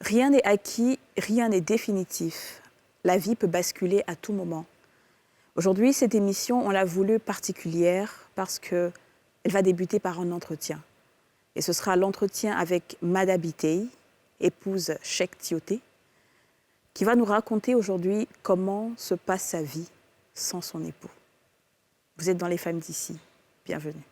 Rien n'est acquis, rien n'est définitif. La vie peut basculer à tout moment. Aujourd'hui, cette émission, on l'a voulue particulière parce qu'elle va débuter par un entretien. Et ce sera l'entretien avec Mada Bitey, épouse Cheikh Tioté, qui va nous raconter aujourd'hui comment se passe sa vie sans son époux. Vous êtes dans Les Femmes d'ici. Bienvenue.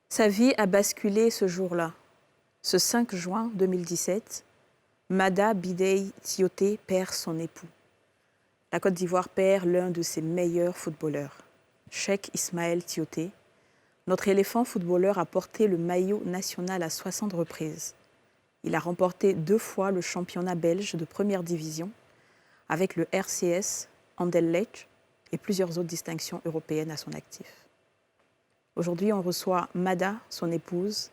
Sa vie a basculé ce jour-là. Ce 5 juin 2017, Mada Bitey Tioté perd son époux. La Côte d'Ivoire perd l'un de ses meilleurs footballeurs, Cheikh Ismaël Tioté. Notre éléphant footballeur a porté le maillot national à 60 reprises. Il a remporté 2 fois le championnat belge de première division avec le RCS Anderlecht et plusieurs autres distinctions européennes à son actif. Aujourd'hui, on reçoit Mada, son épouse.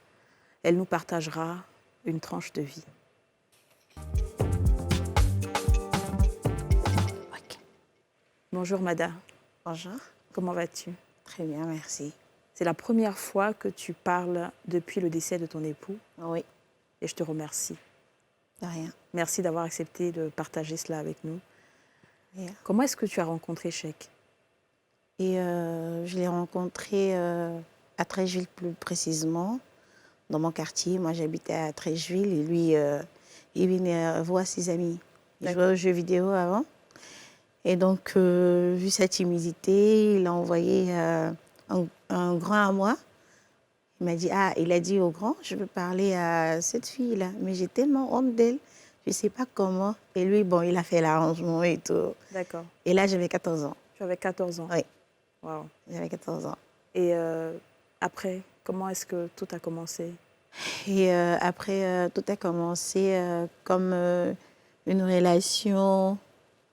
Elle nous partagera une tranche de vie. Ok. Bonjour Mada, Bonjour. comment vas-tu? Très bien, merci. C'est la première fois que tu parles depuis le décès de ton époux Oui, et je te remercie. de rien. Merci d'avoir accepté de partager cela avec nous. Rien. Comment est-ce que tu as rencontré Cheikh? Et je l'ai rencontré à Treichville plus précisément, dans mon quartier. Moi, j'habitais à Treichville et lui, il venait voir ses amis. Il jouait aux jeux vidéo avant. Et donc, vu sa timidité, il a envoyé un grand à moi. Il m'a dit, il a dit au grand, je veux parler à cette fille-là. Mais j'ai tellement honte d'elle, je ne sais pas comment. Et lui, bon, il a fait l'arrangement et tout. D'accord. Et là, j'avais 14 ans. Tu avais 14 ans. Oui, Wow. j'avais 14 ans. Et après, comment est-ce que tout a commencé? Et après, tout a commencé comme une relation,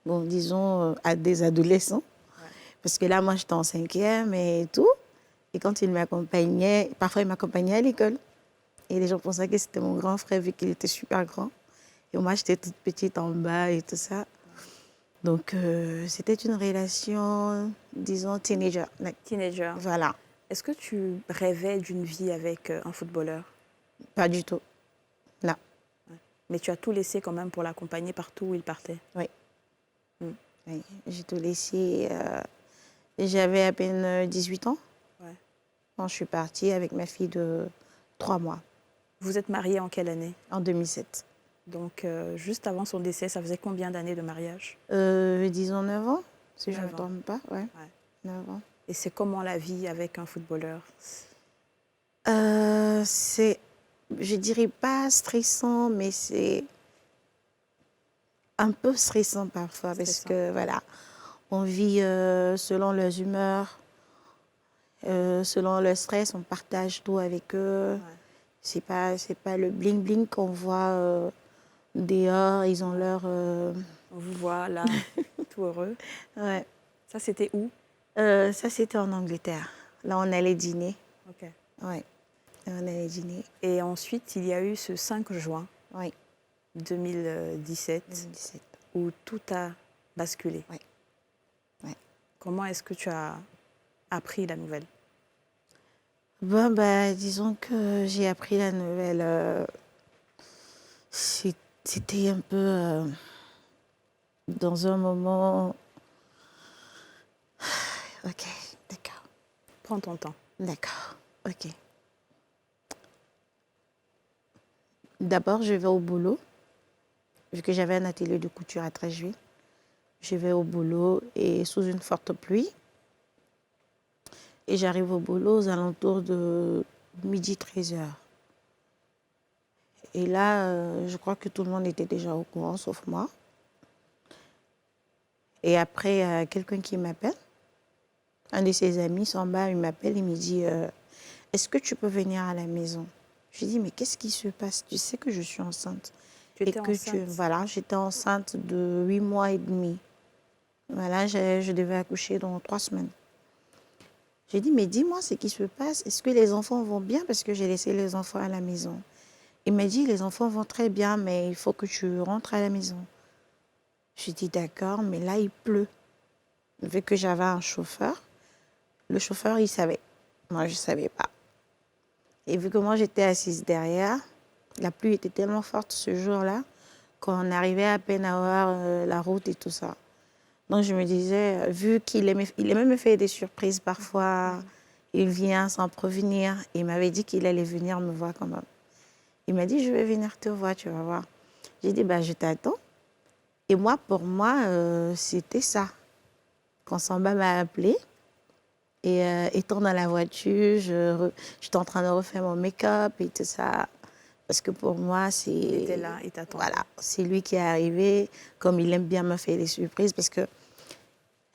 bon, disons, à des adolescents. Ouais. Parce que là, moi, j'étais en 5e et tout. Et quand il m'accompagnait, parfois, il m'accompagnait à l'école. Et les gens pensaient que c'était mon grand frère, vu qu'il était super grand. Et moi, j'étais toute petite en bas et tout ça. Donc, c'était une relation, disons, teenager. Teenager. Voilà, Est-ce que tu rêvais d'une vie avec un footballeur? pas du tout. Là, Mais tu as tout laissé quand même pour l'accompagner partout où il partait. oui. Mm. Oui, j'ai tout laissé. J'avais à peine 18 ans Ouais. quand je suis partie avec ma fille de 3 mois, Vous êtes mariés en quelle année? en 2007. Donc, juste avant son décès, ça faisait combien d'années de mariage? Disons 9 ans, si je ne me 9 ans. trompe pas. Ouais, Ouais. 9 ans. Et c'est comment la vie avec un footballeur? C'est, je dirais pas stressant, mais c'est un peu stressant parfois parce Stressant. que voilà, on vit selon leurs humeurs, selon leur stress, on partage tout avec eux. Ouais. C'est pas le bling bling qu'on voit dehors. Ils ont leur On vous voit là, tout heureux. ouais. Ça, c'était où? Ça c'était en Angleterre. Là on allait dîner. Ok. Ouais. Là, on allait dîner. Et ensuite, il y a eu ce 5 juin Oui. 2017 2017. où tout a basculé. Ouais. Ouais. Comment est-ce que tu as appris la nouvelle? Bon, bah, disons que j'ai appris la nouvelle. C'était un peu dans un moment. Ok, d'accord. Prends ton temps. D'accord, ok. D'abord, je vais au boulot, vu que j'avais un atelier de couture à Treichville. Je vais au boulot et sous une forte pluie. Et j'arrive au boulot aux alentours de midi 13h. Et là, je crois que tout le monde était déjà au courant, sauf moi. Et après, quelqu'un qui m'appelle, un de ses amis, Samba, il m'appelle, il me dit est-ce que tu peux venir à la maison? Je lui dis mais qu'est-ce qui se passe? Tu sais que je suis enceinte. Tu étais enceinte. Voilà, j'étais enceinte de 8 mois et demi. Voilà, je devais accoucher dans 3 semaines. J'ai dit, mais dis-moi ce qui se passe. Est-ce que les enfants vont bien? Parce que j'ai laissé les enfants à la maison. Il m'a dit, les enfants vont très bien, mais il faut que tu rentres à la maison. J'ai dit, d'accord, mais là, il pleut. Vu que j'avais un chauffeur, le chauffeur, il savait. Moi, je ne savais pas. Et vu que moi, j'étais assise derrière, la pluie était tellement forte ce jour-là qu'on arrivait à peine à voir la route et tout ça. Donc, je me disais, vu il aimait me faire des surprises parfois, il vient sans prévenir. Il m'avait dit qu'il allait venir me voir quand même. Il m'a dit, je vais venir te voir, tu vas voir. J'ai dit, bah, je t'attends. Et moi, pour moi, c'était ça. Quand Samba m'a appelé, et étant dans la voiture, j'étais en train de refaire mon make-up et tout ça. Parce que pour moi, c'est... Il était là, il t'attendait. Voilà, c'est lui qui est arrivé, comme il aime bien me faire des surprises, parce que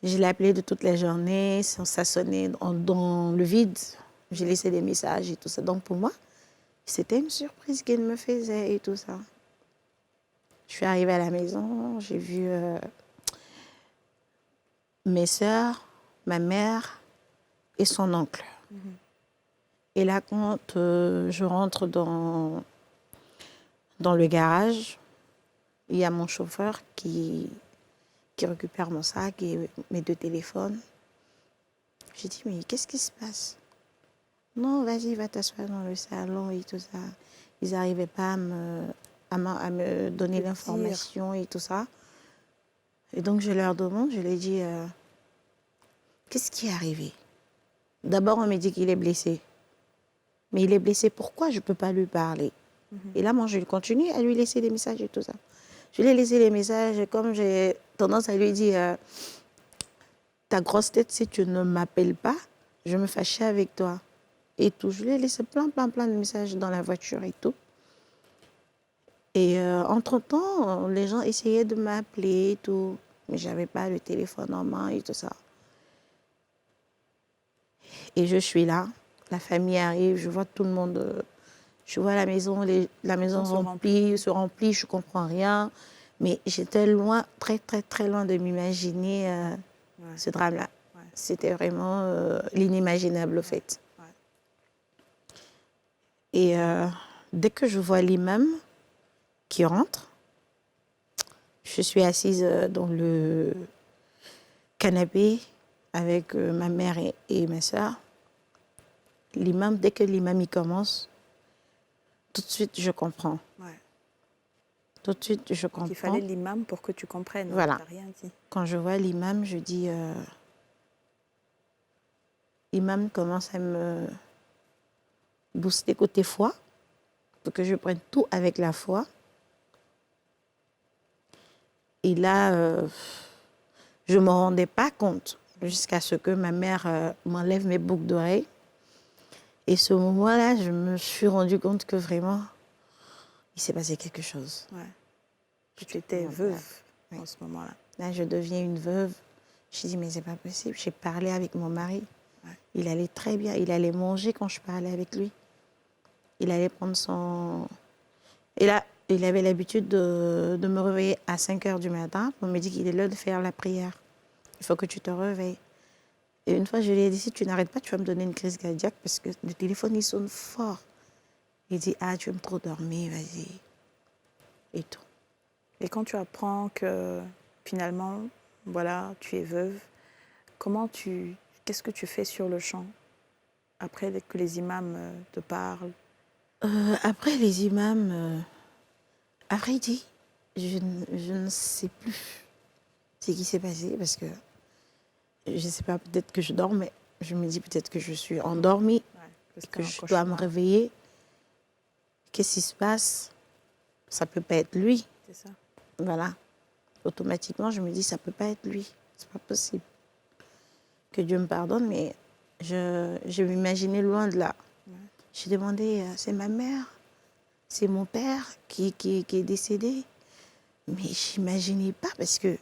je l'ai appelé de toute la journée, ça sonnait dans le vide. J'ai laissé des messages et tout ça. Donc pour moi, c'était une surprise qu'il me faisait et tout ça. Je suis arrivée à la maison, j'ai vu mes sœurs, ma mère et son oncle. Et là, quand je rentre dans le garage, il y a mon chauffeur qui récupère mon sac et mes 2 téléphones. J'ai dit, mais qu'est-ce qui se passe? Non, vas-y, va t'asseoir dans le salon et tout ça. Ils n'arrivaient pas à me donner l'information et tout ça. Et donc, je leur demande, je leur dis, qu'est-ce qui est arrivé? D'abord, on me dit qu'il est blessé. Mais il est blessé, pourquoi je ne peux pas lui parler? Et là, moi, je continue à lui laisser des messages et tout ça. Je lui ai laissé les messages et comme j'ai tendance à lui dire, ta grosse tête, si tu ne m'appelles pas, je me fâche avec toi. Et tout. Je lui ai laissé plein de messages dans la voiture et tout. Et entre-temps, les gens essayaient de m'appeler et tout. Mais je n'avais pas le téléphone en main et tout ça. Et je suis là. La famille arrive, je vois tout le monde. Je vois la maison se remplit, je ne comprends rien. Mais j'étais loin, très loin de m'imaginer ce drame-là. Ouais. C'était vraiment l'inimaginable, au fait. Ouais. Et dès que je vois l'imam qui rentre, je suis assise dans le canapé avec ma mère et ma soeur. L'imam, dès que l'imam y commence, tout de suite, je comprends. Ouais. Tout de suite, je comprends. Il fallait l'imam pour que tu comprennes. Voilà. Tu n'as rien dit. Quand je vois l'imam, je dis... l'imam commence à me booster côté foi, pour que je prenne tout avec la foi. Et là, je ne me rendais pas compte jusqu'à ce que ma mère m'enlève mes boucles d'oreilles. Et ce moment-là, je me suis rendu compte que vraiment, il s'est passé quelque chose. Ouais. Tu étais veuve en ce moment-là. Là, je deviens une veuve. J'ai dit, mais c'est pas possible. J'ai parlé avec mon mari. Ouais. Il allait très bien. Il allait manger quand je parlais avec lui. Il allait prendre son... Et là, il avait l'habitude de me réveiller à 5 heures du matin pour me dire qu'il est l'heure de faire la prière. Il faut que tu te réveilles. Et une fois, je lui ai dit, si tu n'arrêtes pas, tu vas me donner une crise cardiaque parce que le téléphone, il sonne fort. Il dit, ah, tu aimes trop dormir, vas-y. Et tout. Et quand tu apprends que finalement, voilà, tu es veuve, qu'est-ce que tu fais sur le champ après que les imams te parlent? Après les imams, à vrai dire, je ne sais plus ce qui s'est passé parce que je ne sais pas, peut-être que je dors, mais je me dis peut-être que je suis endormie, et que je dois me réveiller. Qu'est-ce qui se passe? Ça ne peut pas être lui. C'est ça. Voilà. Automatiquement, je me dis, ça ne peut pas être lui. Ce n'est pas possible. Que Dieu me pardonne, mais je m'imaginais loin de là. Ouais. J'ai demandé, c'est ma mère, c'est mon père qui est décédé. Mais je n'imaginais pas parce que...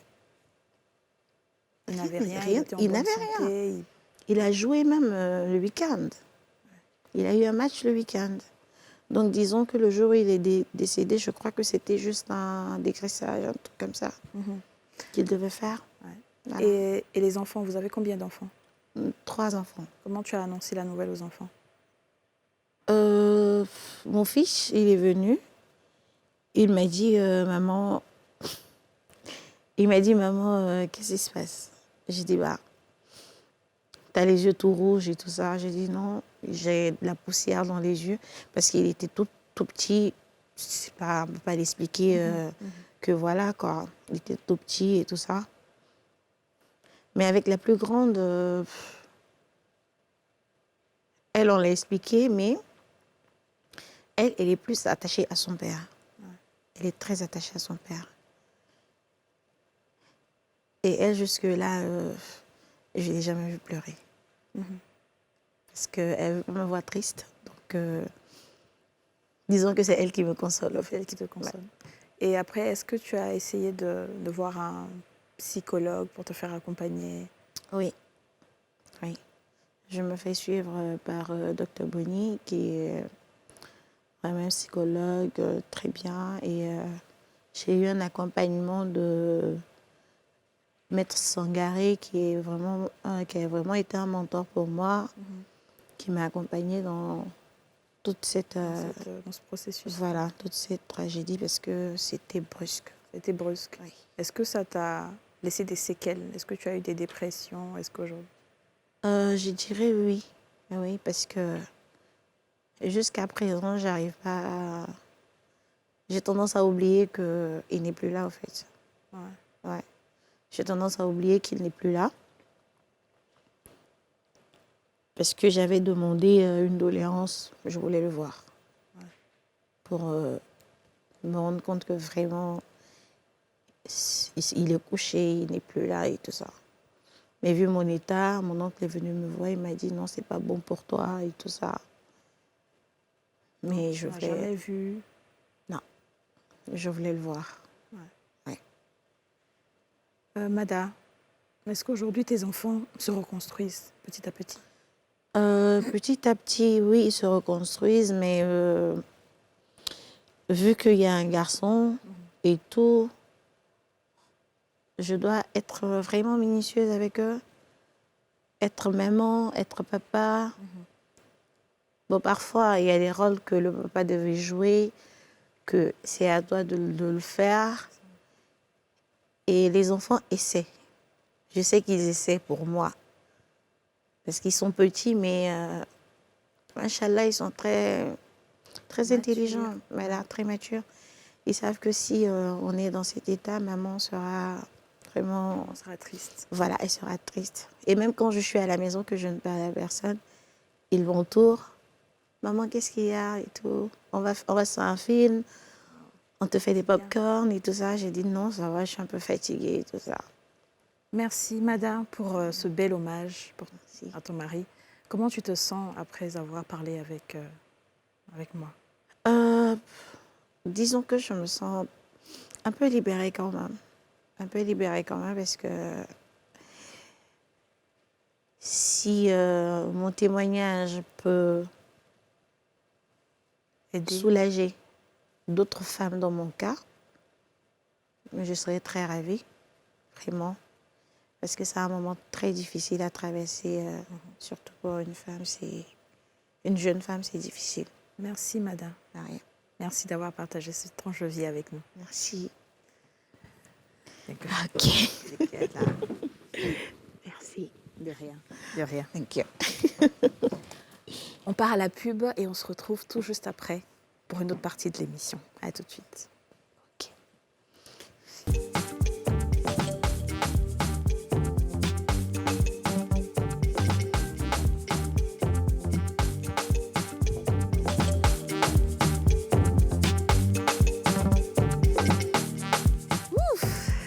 Il n'avait rien. Il n'avait rien. Il a joué même le week-end. Ouais. Il a eu un match le week-end. Donc, disons que le jour où il est décédé, je crois que c'était juste un dégraissage, un truc comme ça qu'il devait faire. Ouais. Voilà. Et les enfants, vous avez combien d'enfants? 3 enfants. Comment tu as annoncé la nouvelle aux enfants? Mon fils, il est venu. Il m'a dit, maman, qu'est-ce qui se passe? J'ai dit, bah, t'as les yeux tout rouges et tout ça. J'ai dit, non, j'ai de la poussière dans les yeux parce qu'il était tout petit. C'est pas, on ne peut pas l'expliquer que voilà, quoi. Il était tout petit et tout ça. Mais avec la plus grande, elle, on l'a expliqué, mais elle est plus attachée à son père. Ouais. Elle est très attachée à son père. Et elle, jusque-là, je ne l'ai jamais vue pleurer. Parce qu'elle me voit triste. Donc, disons que c'est elle qui me console. C'est elle qui te console. Ouais. Et après, est-ce que tu as essayé de voir un psychologue pour te faire accompagner? Oui. Oui. Je me fais suivre par Dr Bonny, qui est vraiment psychologue, très bien. Et j'ai eu un accompagnement de Maître Sangaré, qui a vraiment été un mentor pour moi, qui m'a accompagnée dans toute dans ce processus. Voilà, toute cette tragédie, parce que c'était brusque. C'était brusque. Oui. Est-ce que ça t'a laissé des séquelles? Est-ce que tu as eu des dépressions? Est-ce qu'aujourd'hui... Je dirais oui. Oui, parce que jusqu'à présent, j'arrive pas à... J'ai tendance à oublier qu'il n'est plus là, en fait. Ouais. J'ai tendance à oublier qu'il n'est plus là. Parce que j'avais demandé une doléance, je voulais le voir. Ouais. Pour me rendre compte que vraiment, il est couché, il n'est plus là et tout ça. Mais vu mon état, mon oncle est venu me voir, il m'a dit non, c'est pas bon pour toi et tout ça. Mais je voulais... jamais vu. Non, je voulais le voir. Ouais. Mada, est-ce qu'aujourd'hui tes enfants se reconstruisent petit à petit? Petit à petit, oui, ils se reconstruisent, mais vu qu'il y a un garçon et tout, je dois être vraiment minutieuse avec eux, être maman, être papa. Bon, parfois, il y a des rôles que le papa devait jouer, que c'est à toi de le faire. Et les enfants essaient. Je sais qu'ils essaient pour moi. Parce qu'ils sont petits, mais machallah, ils sont très intelligents, voilà, très matures. Ils savent que si on est dans cet état, maman sera vraiment... On sera triste. Voilà, elle sera triste. Et même quand je suis à la maison, que je ne parle à personne, ils m'entourent. Maman, qu'est-ce qu'il y a et tout. On va sur un film, on te fait des pop-corn et tout ça. J'ai dit non, ça va, je suis un peu fatiguée et tout ça. Merci, Mada, pour ce bel hommage à ton mari. Comment tu te sens après avoir parlé avec moi? Disons que je me sens un peu libérée quand même. Un peu libérée quand même parce que si mon témoignage peut soulager d'autres femmes dans mon cas, je serais très ravie, vraiment. Parce que c'est un moment très difficile à traverser, surtout pour une femme. Une jeune femme, c'est difficile. Merci, Mada. Rien. Merci d'avoir partagé cette tranche de vie avec nous. Merci. Ok. Merci. De rien. De rien. Thank you. On part à la pub et on se retrouve tout juste après pour une autre partie de l'émission. À tout de suite.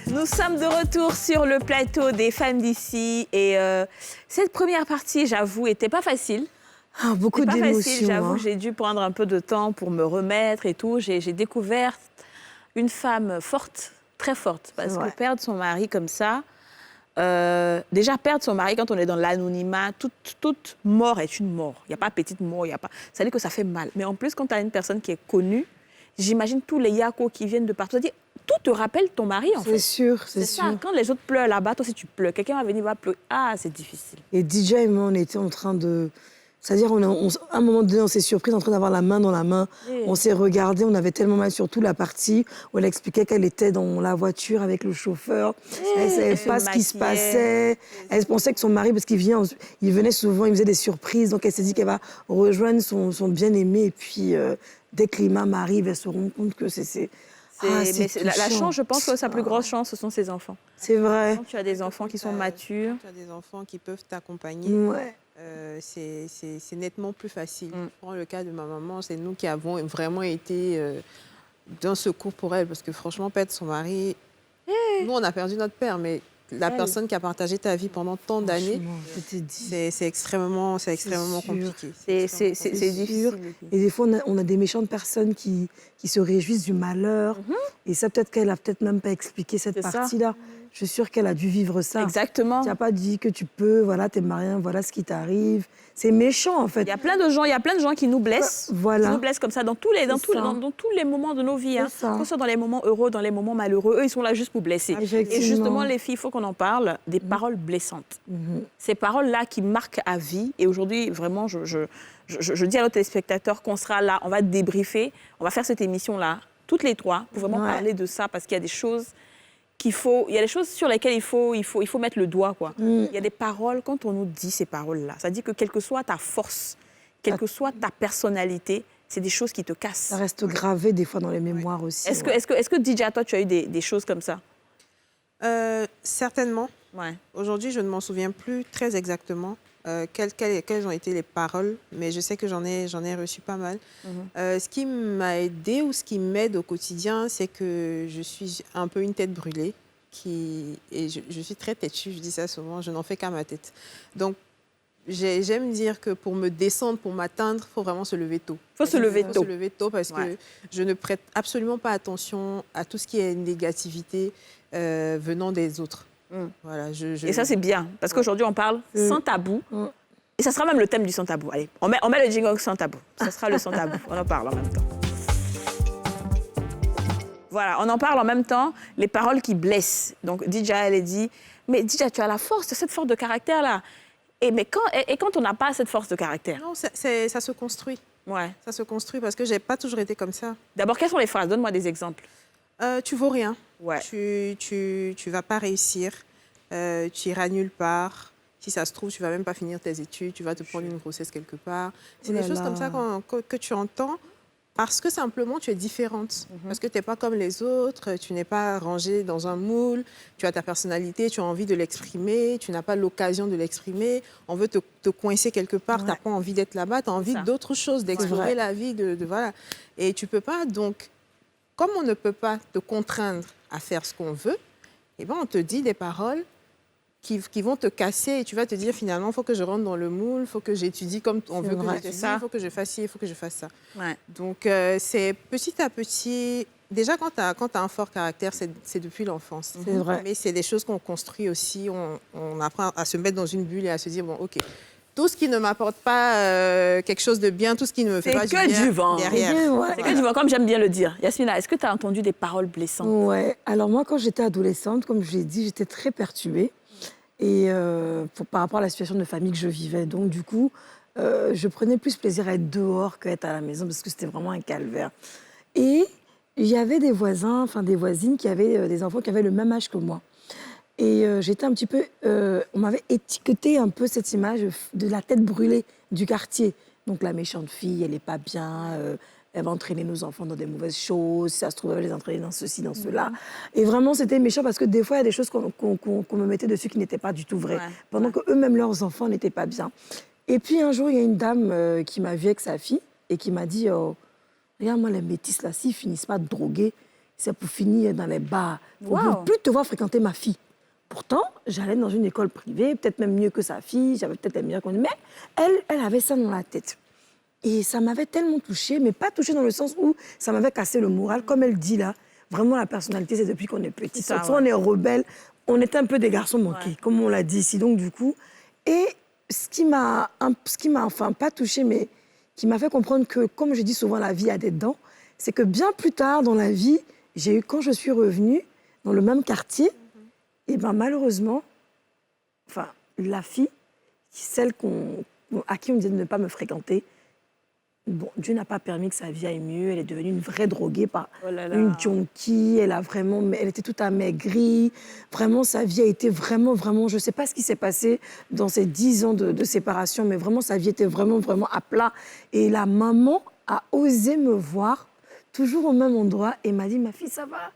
Nous sommes de retour sur le plateau des femmes d'ici et cette première partie, j'avoue, n'était pas facile. Beaucoup d'émotions. J'avoue que j'ai dû prendre un peu de temps pour me remettre et tout. J'ai découvert une femme forte, très forte, parce que perdre son mari comme ça, Déjà, perdre son mari quand on est dans l'anonymat, toute mort est une mort. Il n'y a pas petite mort, il y a pas... Ça veut dire que ça fait mal. Mais en plus, quand tu as une personne qui est connue, j'imagine tous les yakos qui viennent de partout. Ça dit, tout te rappelle ton mari, en fait. C'est sûr, c'est C'est sûr. ça. Quand les autres pleurent là-bas, toi aussi tu pleures. Quelqu'un va venir, va pleurer. Ah, c'est difficile. Et DJ et moi, on était en train de... C'est-à-dire, à un moment donné, on s'est surpris en train d'avoir la main dans la main. Oui. On s'est regardé, on avait tellement mal, surtout la partie où elle expliquait qu'elle était dans la voiture avec le chauffeur. Elle ne savait Elle se pas ce qui se maquillait. passait. Elle pensait que son mari, parce qu'il venait souvent, il faisait des surprises. Donc, elle s'est dit qu'elle va rejoindre son bien-aimé. Et puis, dès que l'imam arrive, elle se rend compte que c'est La touchant. chance, je pense que sa plus grosse chance, ce sont ses enfants. C'est vrai. Quand tu as des enfants qui sont matures. Tu as des enfants qui peuvent t'accompagner. Ouais. C'est nettement plus facile. Mm. Je prends le cas de ma maman, c'est nous qui avons vraiment été d'un secours pour elle, parce que franchement, perdre son mari, nous on a perdu notre père, mais la personne qui a partagé ta vie pendant tant d'années, Franchement, je t'ai dit. c'est extrêmement sûr. compliqué. C'est difficile. Et des fois, on a des méchantes personnes qui se réjouissent du malheur. Et ça, peut-être qu'elle a peut-être même pas expliqué cette C'est ça. partie-là. Je suis sûre qu'elle a dû vivre ça. Exactement. Tu n'as pas dit que tu peux, voilà, t'es marié, voilà ce qui t'arrive. C'est méchant, en fait. Il y a plein de gens qui nous blessent. Voilà. Qui nous blessent comme ça dans tous les moments de nos vies. Hein. C'est ça. Que ce soit dans les moments heureux, dans les moments malheureux, eux, ils sont là juste pour blesser. Effectivement. Et justement, les filles, il faut qu'on en parle des paroles blessantes. Ces paroles-là qui marquent à vie. Et aujourd'hui, vraiment, je dis à nos téléspectateurs qu'on sera là, on va débriefer, on va faire cette émission-là, toutes les trois, pour vraiment parler de ça, parce qu'il y a des choses il y a des choses sur lesquelles il faut mettre le doigt, quoi. Il y a des paroles, quand on nous dit ces paroles-là, ça dit que quelle que soit ta force, quelle que soit ta personnalité, c'est des choses qui te cassent. Ça reste gravé des fois dans les mémoires aussi. Est-ce que DJ, toi, tu as eu des choses comme ça? Certainement. Ouais. Aujourd'hui, je ne m'en souviens plus très exactement quelles ont été les paroles, mais je sais que j'en ai reçu pas mal. Ce qui m'a aidée ou ce qui m'aide au quotidien, c'est que je suis un peu une tête brûlée. Et je suis très têtue, je dis ça souvent, je n'en fais qu'à ma tête. Donc, j'aime dire que pour me descendre, pour m'atteindre, il faut vraiment se lever tôt. Il faut se lever tôt. Se lever tôt parce que je ne prête absolument pas attention à tout ce qui est négativité venant des autres. Voilà, Et ça, c'est bien, parce qu'aujourd'hui, on parle sans tabou. Et ça sera même le thème du sans tabou. Allez, on met le jingle sans tabou. Ça sera le sans tabou. On en parle en même temps. Voilà, on en parle en même temps, les paroles qui blessent. Donc, DJ, elle dit, mais DJ, tu as la force, cette force de caractère-là. Et quand on n'a pas cette force de caractère? Non, ça se construit. Ouais. Ça se construit parce que je n'ai pas toujours été comme ça. D'abord, quelles sont les phrases? Donne-moi des exemples. Tu vaux rien. Ouais. Tu vas pas réussir. Tu iras nulle part. Si ça se trouve, tu vas même pas finir tes études. Tu vas te prendre une grossesse quelque part. C'est des choses comme ça que tu entends parce que simplement tu es différente. Parce que tu n'es pas comme les autres. Tu n'es pas rangée dans un moule. Tu as ta personnalité. Tu as envie de l'exprimer. Tu n'as pas l'occasion de l'exprimer. On veut te coincer quelque part. Tu n'as pas envie d'être là-bas. Tu as envie d'autre chose, d'explorer la vie. Voilà. Et tu peux pas donc... Comme on ne peut pas te contraindre à faire ce qu'on veut, eh ben on te dit des paroles qui vont te casser et tu vas te dire finalement, il faut que je rentre dans le moule, il faut que j'étudie comme on veut que j'étudie, il faut que je fasse ci, il faut que je fasse ça. Ouais. Donc, c'est petit à petit... Déjà, quand tu as un fort caractère, c'est depuis l'enfance. C'est vrai. Mais c'est des choses qu'on construit aussi. On apprend à se mettre dans une bulle et à se dire, bon, OK, tout ce qui ne m'apporte pas quelque chose de bien, tout ce qui ne me fait pas du bien, du vent. derrière. C'est que du vent, comme j'aime bien le dire. Yasmina, est-ce que tu as entendu des paroles blessantes? Ouais. Alors moi, quand j'étais adolescente, comme je l'ai dit, j'étais très perturbée. Et par rapport à la situation de famille que je vivais. Donc du coup, je prenais plus plaisir à être dehors qu'à être à la maison parce que c'était vraiment un calvaire. Et il y avait des voisins, enfin des voisines qui avaient des enfants qui avaient le même âge que moi. Et j'étais un petit peu... on m'avait étiqueté un peu cette image de la tête brûlée du quartier. Donc la méchante fille, elle n'est pas bien, elle va entraîner nos enfants dans des mauvaises choses, si ça se trouve, elle va les entraîner dans ceci, dans cela. Et vraiment, c'était méchant parce que des fois, il y a des choses qu'on me mettait dessus qui n'étaient pas du tout vraies, pendant qu'eux-mêmes, leurs enfants, n'étaient pas bien. Et puis un jour, il y a une dame qui m'a vue avec sa fille et qui m'a dit regarde, moi, les métis, là, s'ils finissent pas de droguer, c'est pour finir dans les bars. On ne peut plus te voir fréquenter ma fille. Pourtant, j'allais dans une école privée, peut-être même mieux que sa fille, j'avais peut-être les meilleures conditions, mais elle avait ça dans la tête. Et ça m'avait tellement touchée, mais pas touchée dans le sens où ça m'avait cassé le moral. Comme elle dit là, vraiment la personnalité, c'est depuis qu'on est petit. Soit on est rebelle, on était un peu des garçons manqués, comme on l'a dit ici. Donc, du coup, et ce qui m'a enfin pas touchée, mais qui m'a fait comprendre que, comme je dis souvent, la vie a des dents, c'est que bien plus tard dans la vie, quand je suis revenue dans le même quartier, et ben malheureusement, enfin, la fille, celle à qui on disait de ne pas me fréquenter, bon, Dieu n'a pas permis que sa vie aille mieux. Elle est devenue une vraie droguée, une junkie. Elle était toute amaigrie. Vraiment, sa vie a été vraiment, je ne sais pas ce qui s'est passé dans ces 10 ans de séparation, mais vraiment, sa vie était vraiment, à plat. Et la maman a osé me voir, toujours au même endroit, et m'a dit, ma fille, ça va?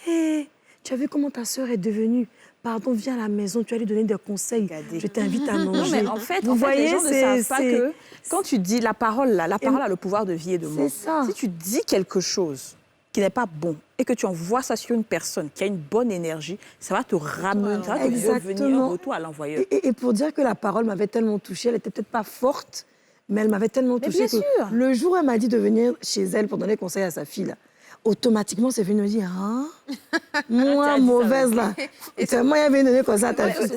Hé, tu as vu comment ta sœur est devenue? Pardon, viens à la maison, tu vas lui donner des conseils. Je t'invite à manger. Non, mais en fait, voyez, les gens ne savent pas que quand tu dis la parole a le pouvoir de vie et de mort. C'est ça. Si tu dis quelque chose qui n'est pas bon et que tu envoies ça sur une personne qui a une bonne énergie, ça va te ramener, ça va te revenir en retour à l'envoyeur. Et pour dire que la parole m'avait tellement touchée, elle n'était peut-être pas forte, mais elle m'avait tellement touchée que le jour où elle m'a dit de venir chez elle pour donner conseil à sa fille, là, automatiquement, c'est venu me dire, ah, moi, mauvaise, là. C'est moi, il venu donner conseil à ta fille.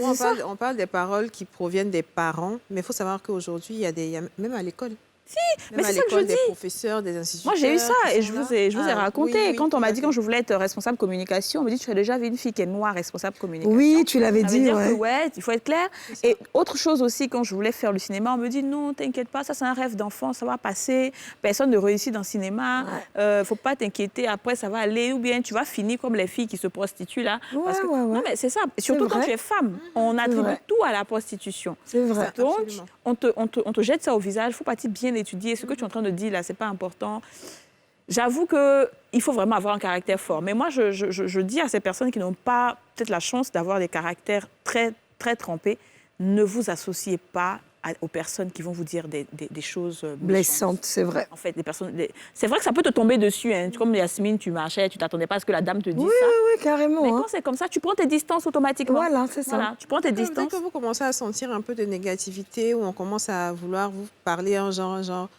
On parle des paroles qui proviennent des parents, mais il faut savoir qu'aujourd'hui, il y a même à l'école. Mais c'est ça que je dis. Des professeurs, des instituteurs. Moi, j'ai eu ça et je vous ai raconté. Oui, quand on m'a dit, quand je voulais être responsable communication, on m'a dit, tu as déjà vu une fille qui est noire responsable communication. Oui, tu l'avais dit, ça veut dire que, il faut être clair. Et autre chose aussi, quand je voulais faire le cinéma, on me dit, non, t'inquiète pas, ça c'est un rêve d'enfant, ça va passer. Personne ne réussit dans le cinéma. Faut pas t'inquiéter, après ça va aller. Ou bien tu vas finir comme les filles qui se prostituent là. Parce que, non, mais c'est ça. Surtout quand tu es femme, on attribue tout à la prostitution. C'est vrai. Donc, on te jette ça au visage. Il faut partir bien étudier. Ce que tu es en train de dire là, c'est pas important. J'avoue qu'il faut vraiment avoir un caractère fort. Mais moi, je dis à ces personnes qui n'ont pas peut-être la chance d'avoir des caractères très, très trempés, ne vous associez pas aux personnes qui vont vous dire des choses blessantes, c'est vrai. En fait, c'est vrai que ça peut te tomber dessus. Hein. Comme Yasmine, tu marchais, tu t'attendais pas à ce que la dame te dise ça. Oui, carrément. Mais quand c'est comme ça, tu prends tes distances automatiquement. Voilà, c'est ça. Voilà, tu prends tes distances. Dès que vous commencez à sentir un peu de négativité ou on commence à vouloir vous parler un genre...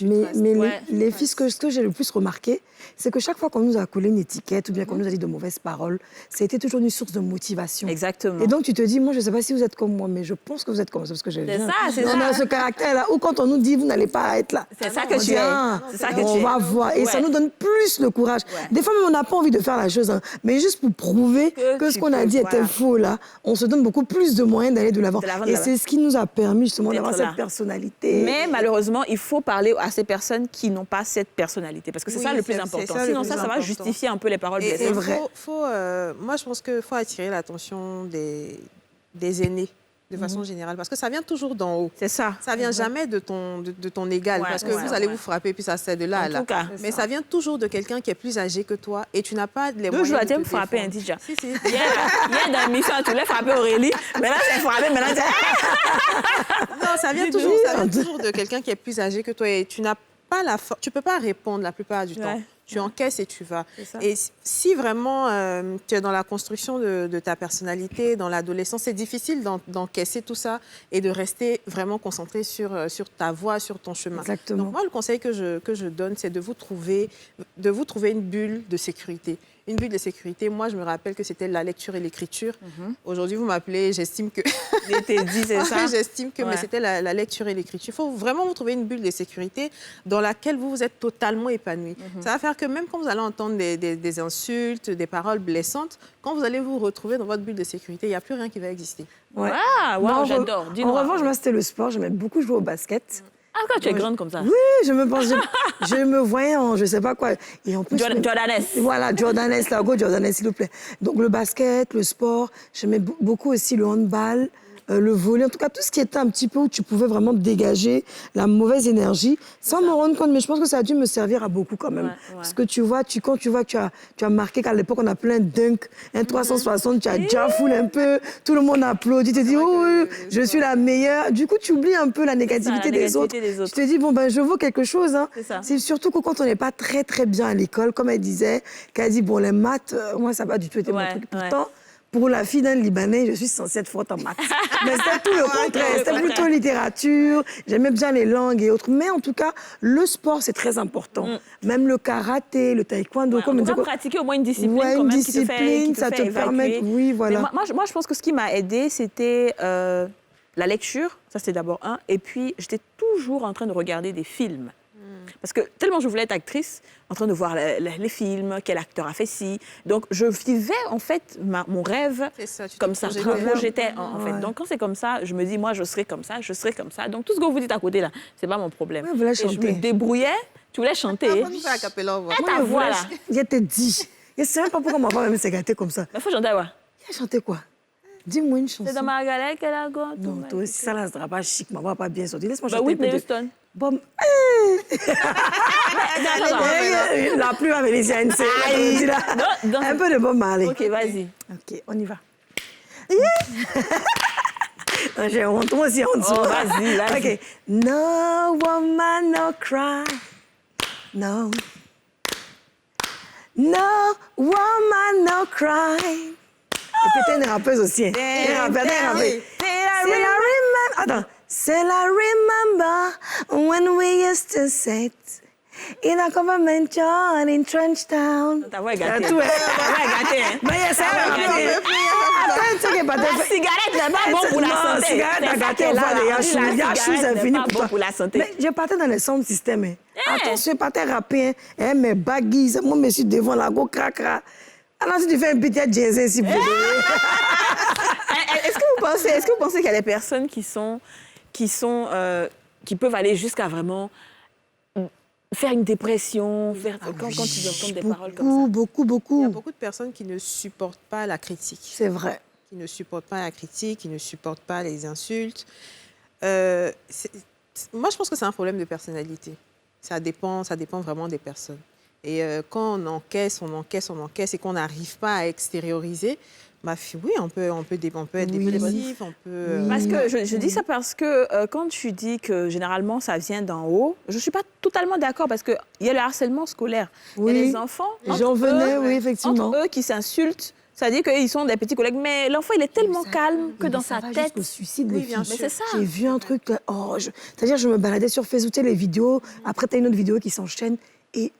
Mais les filles, ce que j'ai le plus remarqué, c'est que chaque fois qu'on nous a collé une étiquette ou bien qu'on nous a dit de mauvaises paroles, ça a été toujours une source de motivation. Exactement. Et donc, tu te dis, moi, je ne sais pas si vous êtes comme moi, mais je pense que vous êtes comme ça, parce que j'ai vu. On a ce caractère-là, où quand on nous dit, vous n'allez pas être là. C'est ça que tu es. C'est ça que tu es. On va voir. Et ça nous donne plus le courage. Des fois, même, on n'a pas envie de faire la chose, hein, mais juste pour prouver que ce qu'on a dit était faux, là, on se donne beaucoup plus de moyens d'aller de l'avant. Et c'est ce qui nous a permis, justement, d'avoir cette personnalité. Mais malheureusement, il faut parler à ces personnes qui n'ont pas cette personnalité, parce que c'est ça le plus important. Sinon, ça va justifier un peu les paroles blessantes. C'est vrai. Moi, je pense qu'il faut attirer l'attention des aînés, de façon générale, parce que ça vient toujours d'en haut. C'est ça. Ça vient jamais de ton égal, parce que vous allez vous frapper, puis ça c'est de là à là. Mais ça vient toujours de quelqu'un qui est plus âgé que toi, et tu n'as pas les moyens de te défendre. Frapper un déjà. Si. Hier, dans l'émission, tu voulais frapper Aurélie, mais là, c'est frappé, mais là, non, ça vient toujours de quelqu'un qui est plus âgé que toi, et tu n'as pas tu peux pas répondre la plupart du temps. Tu encaisses et tu vas. Et si vraiment tu es dans la construction de ta personnalité, dans l'adolescence, c'est difficile d'encaisser tout ça et de rester vraiment concentré sur ta voie, sur ton chemin. Exactement. Donc moi, le conseil que je donne, c'est de vous trouver une bulle de sécurité. Une bulle de sécurité, moi, je me rappelle que c'était la lecture et l'écriture. Aujourd'hui, vous m'appelez, j'estime que... J'estime que mais c'était la lecture et l'écriture. Il faut vraiment vous trouver une bulle de sécurité dans laquelle vous êtes totalement épanoui. Ça va faire que même quand vous allez entendre des insultes, des paroles blessantes, quand vous allez vous retrouver dans votre bulle de sécurité, il n'y a plus rien qui va exister. Ouais. Wow, j'adore. En revanche, moi, c'était le sport. J'aimais beaucoup jouer au basket. Ah, quand tu es grande comme ça. Oui, je me voyais en je ne sais pas quoi. Et en plus, Jordanès. Voilà, Jordanès, là, go Jordanès, s'il vous plaît. Donc le basket, le sport, j'aimais beaucoup aussi le handball, le volley, en tout cas tout ce qui était un petit peu où tu pouvais vraiment dégager la mauvaise énergie sans me rendre compte, mais je pense que ça a dû me servir à beaucoup quand même. Parce que quand tu vois que tu as marqué qu'à l'époque on a plein de dunks, un 360, tu as déjà full un peu, tout le monde applaudit, tu te dis oh oui, je suis la meilleure. Du coup tu oublies un peu la négativité des autres. Tu te dis bon ben je vaux quelque chose. Hein. C'est surtout que quand on n'est pas très très bien à l'école, comme elle disait, qu'elle dit bon les maths, moi ça n'a pas du tout été mon truc. pour la fille d'un Libanais, je suis censée être forte en maths. Mais c'était tout le contraire. C'était plutôt littérature. J'aimais bien les langues et autres. Mais en tout cas, le sport, c'est très important. Même le karaté, le taekwondo. On doit pratiquer au moins une discipline Ouais, quand une même discipline, qui te ça fait te permet... évacuer. Oui, voilà. Mais moi, je pense que ce qui m'a aidée, c'était la lecture. Ça, c'était d'abord un. Et puis, j'étais toujours en train de regarder des films. Parce que tellement je voulais être actrice, en train de voir les films, quel acteur a fait ci. Donc, je vivais, en fait, mon rêve Ça, tu te comme ça. Je me projetais, en fait. Ouais. Donc, quand c'est comme ça, je me dis, moi, je serai comme ça, je serai comme ça. Donc, tout ce que vous dites à côté, là, c'est pas mon problème. Ouais, vous voulez Et je me chanter. débrouillais. Tu voulais chanter. On fait la capella, on voit. Ta voix, là. Je te dis. Je ne sais même pas pourquoi ma femme s'est gâtée comme ça. Il faut chanter, ouais. Elle a chanté quoi? Dis-moi une chanson. C'est dans ma galère qu'elle a gagné. Non, toi aussi, ça ne sera pas chic. Ma voix n'a pas bien sorti. Laisse-moi Bah, chanter Whitney un peu de... Houston. Bon. Attends. La pluie va venir sur une série. Non, Un peu de Bob Marley. OK, vas-y. OK, on y va. Non, j'ai honte. Moi aussi, honte. Oh, vas-y, vas-y. OK. No woman, no cry. No. No woman, no cry. Et puis, t'es une rappeuse aussi. T'es une rappeuse. C'est la remember. Attends. C'est la remember when we used to sit in a government yard in Trenchtown. Ta voix est gâtée. Tout est- Ta voix est gâtée, hein. Mais il y a ça, gâtée. Attends, tu sais que pas La cigarette n'est pas bon pour la santé. Non, cigarette, C'est t'as ça gâté, qu'elle on a, voit là. des On dit yachous. la Les yachous, cigarette c'est n'est fini pas pour bon toi. pour la santé. Mais je partais dans le sound system. Hein. Eh. Attention, je partais rapper. Hein, mes baggies, moi, je suis devant la go cracra. Alors, si tu fais un petit jazz ici, pour Est-ce que vous pensez qu'il y a des personnes qui peuvent aller jusqu'à vraiment faire une dépression, quand ils entendent des paroles comme ça? Beaucoup. Il y a beaucoup de personnes qui ne supportent pas la critique. C'est vrai. Qui ne supportent pas la critique, qui ne supportent pas les insultes. Moi, je pense que c'est un problème de personnalité. Ça dépend vraiment des personnes. Et quand on encaisse et qu'on n'arrive pas à extérioriser, bah, oui, on peut être dépressif, on peut... Parce que je dis ça parce que quand tu dis que généralement ça vient d'en haut, je ne suis pas totalement d'accord parce qu'il y a le harcèlement scolaire. Il y a Oui. les enfants, J'en venais, oui, effectivement. entre eux qui s'insultent. Ça veut dire qu'ils sont des petits collègues, mais l'enfant, il est tellement calme que dans sa tête... Jusqu'au suicide, Oui, les bien filles. sûr. Mais c'est ça. J'ai vu un truc... C'est-à-dire, je me baladais sur Facebook, tu sais, les vidéos. Après, tu as une autre vidéo qui s'enchaîne. Et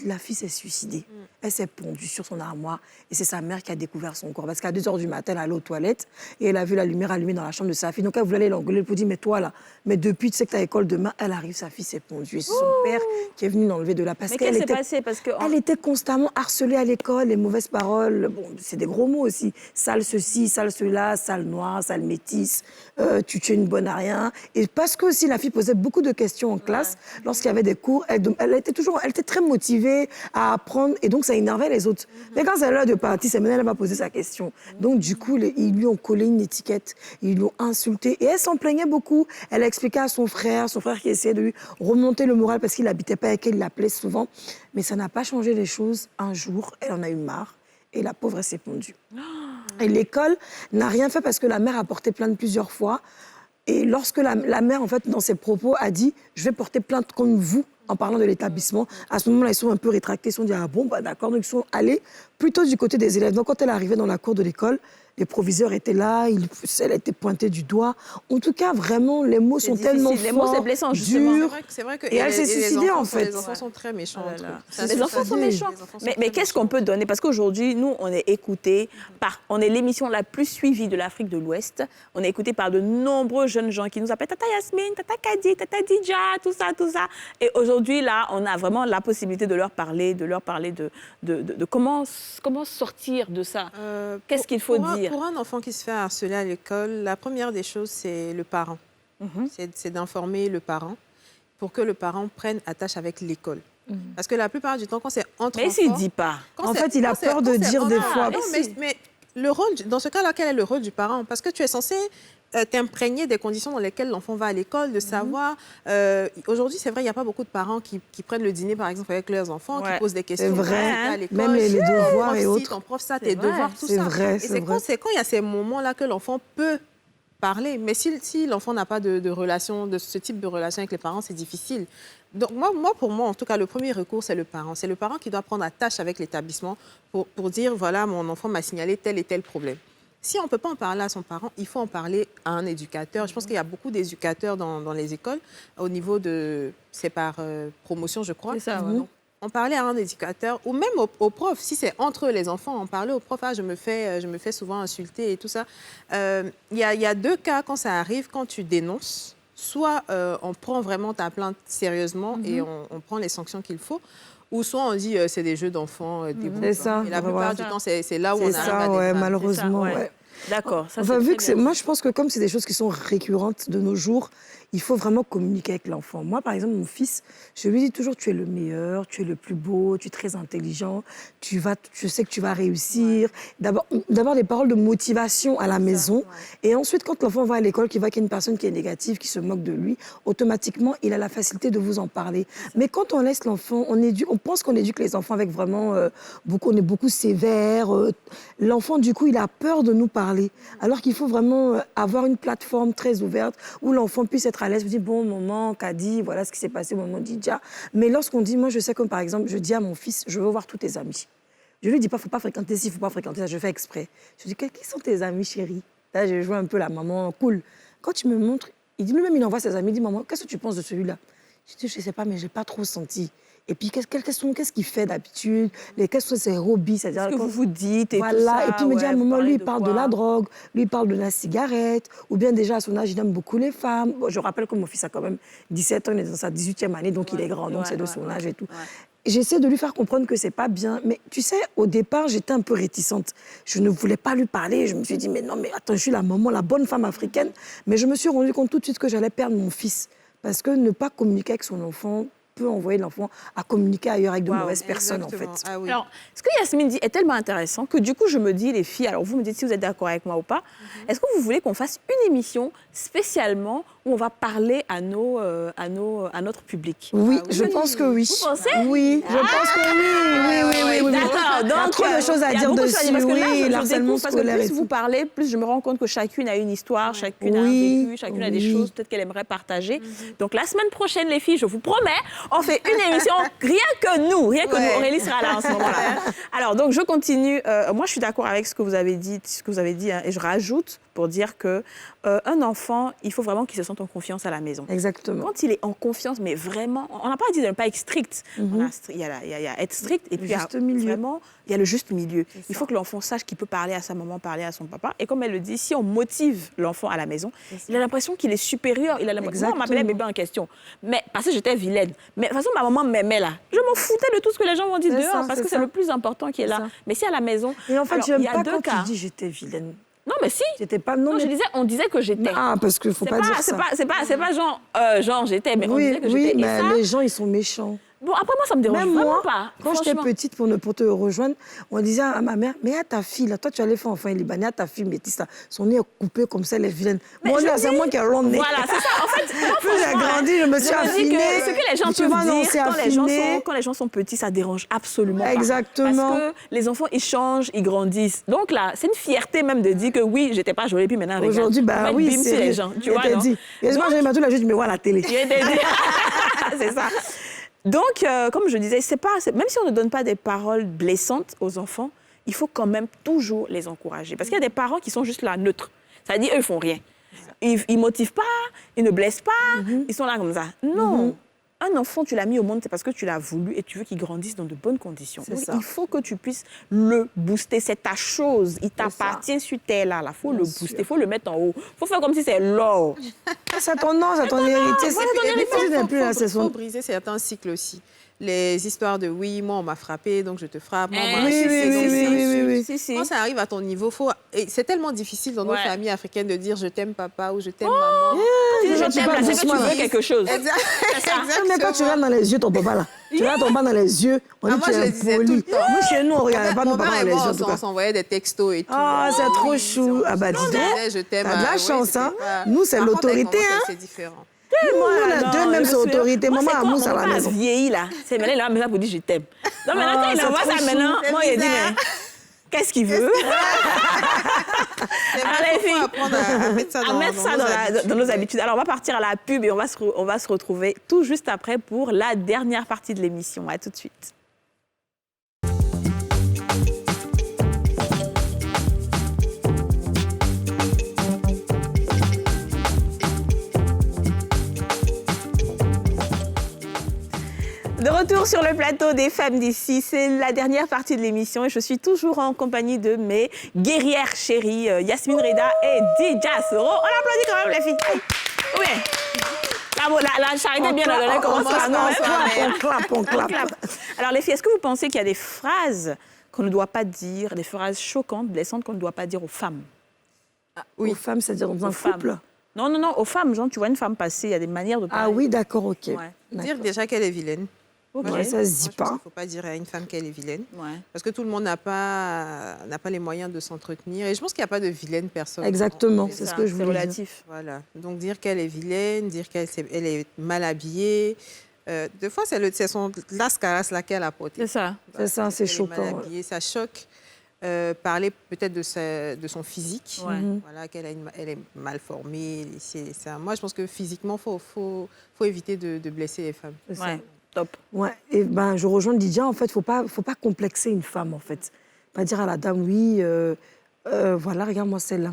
la fille s'est suicidée. Elle s'est pondue sur son armoire. Et c'est sa mère qui a découvert son corps. Parce qu'à 2 h du matin, elle allait aux toilettes. Et elle a vu la lumière allumée dans la chambre de sa fille. Donc, elle voulait aller l'engueuler pour dire, mais toi, là, mais depuis, tu sais que tu as école demain, elle arrive, sa fille s'est pondue. Et c'est son père qui est venu l'enlever de là. Parce Mais qu'elle qu'est-ce qui s'est était... passé? Parce que... Elle était constamment harcelée à l'école, les mauvaises paroles. Bon, c'est des gros mots aussi. Sale ceci, sale cela, sale noir, sale métisse, tu es une bonne à rien. Et parce que aussi la fille posait beaucoup de questions en classe, lorsqu'il y avait des cours, elle était très motivée à apprendre et donc ça énervait les autres. Mais quand c'est l'heure de partir, c'est maintenant elle va poser sa question. Donc du coup, ils lui ont collé une étiquette, ils l'ont insultée et elle s'en plaignait beaucoup. Elle a expliqué à son frère qui essayait de lui remonter le moral parce qu'il n'habitait pas avec elle, il l'appelait souvent. Mais ça n'a pas changé les choses. Un jour, elle en a eu marre et la pauvre, elle s'est pondue. Et l'école n'a rien fait parce que la mère a porté plainte plusieurs fois. Et lorsque la mère, en fait, dans ses propos, a dit « je vais porter plainte contre vous », en parlant de l'établissement, à ce moment-là, ils sont un peu rétractés, ils se sont dit « ah bon, bah, d'accord ». Donc, ils sont allés plutôt du côté des élèves. Donc, quand elle est arrivée dans la cour de l'école, les proviseurs étaient là, elle a été pointée du doigt. En tout cas, vraiment, les mots sont tellement forts, Les mots, c'est blessant, justement. durs. C'est vrai que Et elle s'est suicidée, en fait. Les enfants sont très méchants. entre eux. Les enfants sont méchants. Mais qu'est-ce qu'on peut donner? Parce qu'aujourd'hui, nous, on est écoutés on est l'émission la plus suivie de l'Afrique de l'Ouest. On est écoutés par de nombreux jeunes gens qui nous appellent Tata Yasmine, Tata Kadi, Tata Dija, tout ça. Et aujourd'hui, là, on a vraiment la possibilité de leur parler de comment sortir de ça. Qu'est-ce qu'il faut dire? Pour un enfant qui se fait harceler à l'école, la première des choses, c'est le parent. C'est d'informer le parent pour que le parent prenne attache avec l'école. Parce que la plupart du temps, quand c'est entre Mais enfants... s'il ne dit pas. En fait, il a peur de dire des fois. Non, mais le rôle, dans ce cas-là, quel est le rôle du parent? Parce que tu es censé t'imprégner des conditions dans lesquelles l'enfant va à l'école, de savoir... Aujourd'hui, c'est vrai, il n'y a pas beaucoup de parents qui prennent le dîner, par exemple, avec leurs enfants, qui posent des questions. C'est vrai, à l'école. même les devoirs et Ton autres. prof ça, tes devoirs, tout C'est ça. vrai, Et c'est quand il y a ces moments-là que l'enfant peut parler. Mais si l'enfant n'a pas de relation, de ce type de relation avec les parents, c'est difficile. Donc pour moi, en tout cas, le premier recours, c'est le parent. C'est le parent qui doit prendre attache avec l'établissement pour dire, voilà, mon enfant m'a signalé tel et tel problème. Si on ne peut pas en parler à son parent, il faut en parler à un éducateur. Je pense qu'il y a beaucoup d'éducateurs dans les écoles au niveau de... C'est par promotion, je crois. C'est ça, ouais. On parlait à un éducateur ou même au prof, si c'est entre les enfants, on parlait au prof, je me fais souvent insulter et tout ça. Il y a deux cas quand ça arrive, quand tu dénonces, soit on prend vraiment ta plainte sérieusement et on prend les sanctions qu'il faut, ou soit on dit c'est des jeux d'enfants. C'est ça. Et la plupart du temps, c'est là où on arrive à ça, dégrader. malheureusement. Ouais. D'accord. Enfin, moi, je pense que comme c'est des choses qui sont récurrentes de nos jours, il faut vraiment communiquer avec l'enfant. Moi, par exemple, mon fils, je lui dis toujours, tu es le meilleur, tu es le plus beau, tu es très intelligent, je sais que tu vas réussir. D'abord, des paroles de motivation à la maison. Et ensuite, quand l'enfant va à l'école, qu'il voit qu'il y a une personne qui est négative, qui se moque de lui, automatiquement, il a la facilité de vous en parler. Mais quand on laisse l'enfant, on pense qu'on éduque les enfants avec vraiment on est beaucoup sévère. L'enfant, du coup, il a peur de nous parler. Alors qu'il faut vraiment avoir une plateforme très ouverte où l'enfant puisse être à l'aise, vous dire, bon, maman, Kadi, voilà ce qui s'est passé, maman Didja. Mais lorsqu'on dit, moi, je sais que, par exemple, je dis à mon fils, je veux voir tous tes amis. Je lui dis pas, faut pas fréquenter ci, faut pas fréquenter ça, je fais exprès. Je dis, qui sont tes amis, chérie? Là, je joue un peu la maman, cool. Quand tu me montres, il dit, lui-même, il envoie ses amis, il dit, maman, qu'est-ce que tu penses de celui-là? Je dis, je sais pas, mais j'ai pas trop senti. Et puis, qu'est-ce qu'il fait d'habitude? Quels sont ses hobbies? C'est-à-dire, ce que vous vous dites et voilà. tout ça. Et puis, il me dit, à un moment, lui, il de parle de quoi? la drogue, lui, il parle de la cigarette, ou bien déjà, à son âge, il aime beaucoup les femmes. Bon, je rappelle que mon fils a quand même 17 ans, il est dans sa 18e année, donc il est grand, donc c'est de son âge et tout. J'essaie de lui faire comprendre que c'est pas bien. Mais tu sais, au départ, j'étais un peu réticente. Je ne voulais pas lui parler. Je me suis dit, mais non, mais attends, je suis la maman, la bonne femme africaine. Mais je me suis rendu compte tout de suite que j'allais perdre mon fils. Parce que ne pas communiquer avec son enfant peut envoyer l'enfant à communiquer ailleurs avec de mauvaises personnes, en fait. Ah, oui. Alors, ce que Yasmine dit est tellement intéressant que du coup, je me dis, les filles, alors vous me dites si vous êtes d'accord avec moi ou pas, est-ce que vous voulez qu'on fasse une émission spécialement où on va parler à notre public? Oui, je pense que oui. Vous pensez? Oui, je pense que oui. D'accord. Il y a trop de choses à il y a dire beaucoup de dessus. choses à dire, parce que là, Oui, je l'harcèlement découvre, parce que scolaire et plus vous tout. parlez, plus je me rends compte que chacune a une histoire, chacune a un Oui, vécu, chacune a des oui. choses peut-être qu'elle aimerait partager. Donc la semaine prochaine, les filles, je vous promets, on fait une émission rien que nous. Aurélie sera là en ce moment-là. Alors donc je continue. Moi, je suis d'accord avec ce que vous avez dit, hein, et je rajoute pour dire que un enfant, il faut vraiment qu'il se sente en confiance à la maison. Exactement. Quand il est en confiance, mais vraiment, on n'a pas dit de ne pas être strict. Il y a être strict et puis vraiment, il y a le juste milieu. Il faut que l'enfant sache qu'il peut parler à sa maman, parler à son papa. Et comme elle le dit, si on motive l'enfant à la maison, il a l'impression qu'il est supérieur. Moi, on m'appelait bébé en question. Mais parce que j'étais vilaine. Mais de toute façon, ma maman m'aimait là. Je m'en foutais de tout ce que les gens m'ont dit dehors parce que c'est le plus important qui est là. Mais si à la maison... Et en fait, alors, j'aime pas quand tu dis j'étais vilaine. Non, mais si. J'étais pas... Non, on disait que j'étais. Ah, parce qu'il faut pas dire ça. C'est pas genre j'étais, mais on disait que j'étais. Oui, Et mais ça, les gens, ils sont méchants. bon, après, moi, ça me dérange Même vraiment moi, pas. quand j'étais franchement. petite, pour te rejoindre, on disait à ma mère, mais à ta fille, là, toi, tu allais faire enfant libanais, à ta fille métisse, là, son nez est coupé comme ça, elle est vilaine. Moi, je là, c'est dis- moi qui ai un long nez. Voilà, c'est ça. En fait, moi, Plus j'ai franchement, grandi, je me suis dis affinée. que ce que les gens Tu peuvent vois, non, dire c'est affiné. quand les gens sont petits, ça dérange absolument pas. Exactement. Parce que les enfants, ils changent, ils grandissent. Donc là, c'est une fierté même de dire que oui, j'étais pas jolie, puis maintenant, regarde. Aujourd'hui, On bah va oui, bim sur c'est les gens. Tu vois, non? dit. Et moi, j'ai tous les jours, je me vois à la télé. C'est ça. Donc, comme je disais, même si on ne donne pas des paroles blessantes aux enfants, il faut quand même toujours les encourager. Parce qu'il y a des parents qui sont juste là, neutres. Ça dit, eux, ils font rien. Ils ne motivent pas, ils ne blessent pas, ils sont là comme ça. Non. Un enfant, tu l'as mis au monde, c'est parce que tu l'as voulu et tu veux qu'il grandisse dans de bonnes conditions. Donc, il faut que tu puisses le booster. C'est ta chose. Il t'appartient sur terre-là. Il faut le booster, il faut le mettre en haut. Il faut faire comme si c'est l'or. C'est ton nom, c'est ton héritier. Il faut briser certains cycles aussi. Les histoires de oui, moi on m'a frappé, donc je te frappe. Moi, on m'a insulté, donc je t'insulte. Quand ça arrive à ton niveau, et c'est tellement difficile dans nos familles africaines de dire je t'aime papa ou je t'aime maman. Je t'aime, là, c'est que tu veux quelque chose. Exactement. Mais quand tu regardes dans les yeux ton papa là, tu regardes ton papa dans les yeux, on dit moi, que tu je le es disais poli. tout le temps. Moi, chez nous, on ne regardait pas nos Mon papas père dans et les moi, yeux, en tout on cas. s'envoyait des textos et tout. Ah, c'est trop chou. Ah bah dis donc. Je t'aime. T'as de la ouais, chance, c'était hein. pas- Nous, c'est Par contre, avec l'autorité, maman, hein. C'est différent. Nous, on a deux mêmes autorités. Maman a mousse à la Mon maison. papa a vieilli, là. C'est maintenant, il a maison pour dire je t'aime. Donc maintenant, quand il c'est envoie trop ça chou. maintenant, C'est moi, il dit, bizarre. mais qu'est-ce qu'il veut? les Il filles, faut apprendre à mettre ça dans nos habitudes. Alors, on va partir à la pub et on va se retrouver tout juste après pour la dernière partie de l'émission. À tout de suite. De retour sur le plateau des femmes d'ici, c'est la dernière partie de l'émission et je suis toujours en compagnie de mes guerrières chéries, Yasmine Reda et Dija Soro. On applaudit quand même les filles. Oui. La charité bien donnée commence par nous. On clappe. Alors les filles, est-ce que vous pensez qu'il y a des phrases qu'on ne doit pas dire, des phrases choquantes, blessantes qu'on ne doit pas dire aux femmes? Oui. Aux femmes, c'est-à-dire dans un couple? Non, aux femmes. Genre, tu vois une femme passer, il y a des manières de parler. Ah oui, d'accord, ok. Ouais. Dire déjà qu'elle est vilaine. Ok. Ouais, ça se dit pas. Il ne faut pas dire à une femme qu'elle est vilaine. Ouais. Parce que tout le monde n'a pas les moyens de s'entretenir. Et je pense qu'il n'y a pas de vilaine personne. Exactement, c'est ce que je voulais dire. C'est relatif. Voilà. Donc dire qu'elle est vilaine, dire qu'elle est mal habillée. Des fois, c'est son lascaras là qu'elle a porté. C'est ça. C'est ça, c'est choquant. Mal habillée, ça choque. Parler peut-être de son physique. Ouais. Voilà, elle est mal formée. Ça. Moi, je pense que physiquement, faut éviter de blesser les femmes. C'est ça. Ouais. Top. Ouais, et ben je rejoins Lydia, en fait, faut pas complexer une femme, en fait. Pas dire à la dame, oui, voilà, regarde-moi celle-là.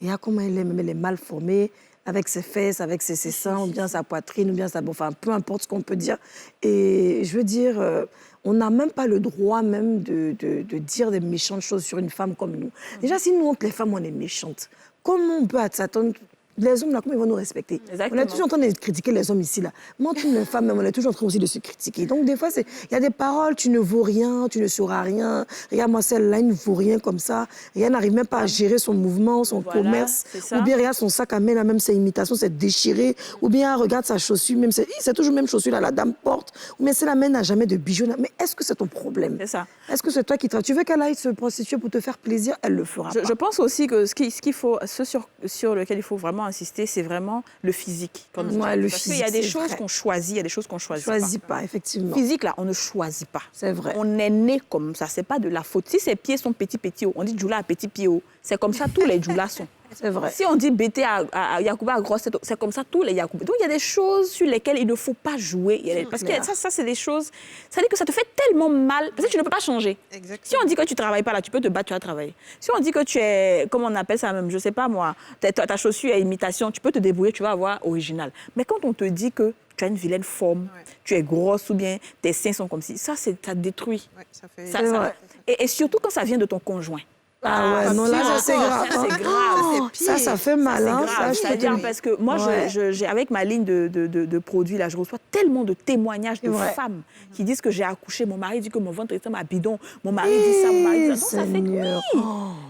Regarde comment elle est, même elle est mal formée, avec ses fesses, avec ses seins, ou bien sa poitrine, ou bien sa... Enfin, peu importe ce qu'on peut dire. Et je veux dire, on n'a même pas le droit même de dire des méchantes choses sur une femme comme nous. Déjà, si nous, les femmes, on est méchantes, comment on peut s'attendre... Les hommes, là, comment ils vont nous respecter? Exactement. On est toujours en train de critiquer les hommes ici, là. Moi, toutes les femmes, on est toujours en train aussi de se critiquer. Donc, des fois, il y a des paroles, tu ne vaux rien, tu ne sauras rien. Regarde-moi, celle-là, elle ne vaut rien comme ça. Et elle n'arrive même pas à gérer son mouvement, son commerce. Ou bien, regarde son sac à main, là, même ses imitations, c'est déchiré. Ou bien, regarde sa chaussure, même c'est toujours la même chaussure, là, la dame porte. Ou bien, si la main n'a jamais de bijoux. Mais est-ce que c'est ton problème? C'est ça. Est-ce que c'est toi qui tu veux qu'elle aille se prostituer pour te faire plaisir? Elle le fera pas. Je pense aussi que sur lequel il faut vraiment insister, c'est vraiment le physique. Ouais, le Parce physique, qu'il y a des c'est choses vrai. qu'on choisit, il y a des choses qu'on choisit Choisis pas, effectivement. Physique, là, on ne choisit pas. C'est vrai. On est né comme ça, c'est pas de la faute. Si ses pieds sont petits, on dit Djoula a petit pied haut. C'est comme ça, tous les Djoulas sont. C'est vrai. Si on dit Bété à Yacouba à grosse tête, c'est comme ça, tous les Yacoubas. Donc, il y a des choses sur lesquelles il ne faut pas jouer. Parce que ça, c'est des choses... Ça dit que ça te fait tellement mal, parce que tu ne peux pas changer. Exactement. Si on dit que tu ne travailles pas là, tu peux te battre, tu vas travailler. Si on dit que tu es, comment on appelle ça même, je ne sais pas moi, ta chaussure est imitation, tu peux te débrouiller, tu vas avoir original. Mais quand on te dit que tu as une vilaine forme, tu es grosse ou bien tes seins sont comme si, ça détruit. Ouais, ça fait... Et surtout quand ça vient de ton conjoint. Ah ouais, non, là, ça c'est grave. Ça, c'est grave. Ça fait mal. Ça, c'est grave. C'est-à-dire parce que moi, avec ma ligne de produits, là, je reçois tellement de témoignages de femmes qui disent que j'ai accouché, mon mari dit que mon ventre est un bidon, mon mari dit ça, mon mari dit ça. Non, ça fait que oui.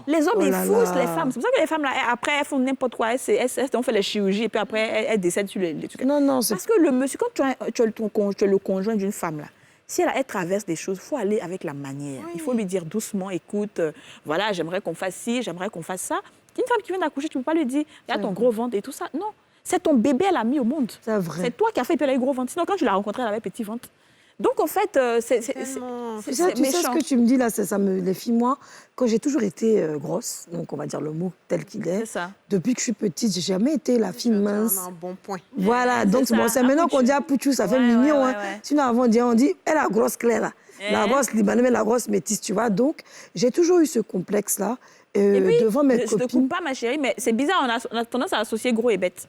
Les hommes, ils foussent les femmes. C'est pour ça que les femmes, là, après, elles font n'importe quoi. On fait les chirurgies et puis après, elles décèdent sur les trucs. Non, c'est... Parce que le monsieur, quand tu es le conjoint d'une femme, là, si elle traverse des choses, il faut aller avec la manière. Il faut lui dire doucement, écoute, voilà, j'aimerais qu'on fasse ci, j'aimerais qu'on fasse ça. Une femme qui vient d'accoucher, tu ne peux pas lui dire, regarde ton gros ventre et tout ça. Non, c'est ton bébé, elle a mis au monde. C'est vrai. C'est toi qui as fait, puis elle a eu gros ventre. Sinon, quand tu l'as rencontrée, elle avait petit ventre. Donc, en fait, c'est méchant. Tu sais ce que tu me dis là, les filles, moi, quand j'ai toujours été grosse, donc on va dire le mot tel qu'il est, depuis que je suis petite, j'ai jamais été la fille mince. Un bon point. Voilà, donc c'est maintenant qu'on dit à Pouchou, ça fait mignon. Hein. Sinon, avant, on dit, elle a grosse claire là. La grosse libanaise, mais la grosse métisse, tu vois. Donc, j'ai toujours eu ce complexe-là devant mes copines. Je ne te coupe pas, ma chérie, mais c'est bizarre, on a tendance à associer gros et bête.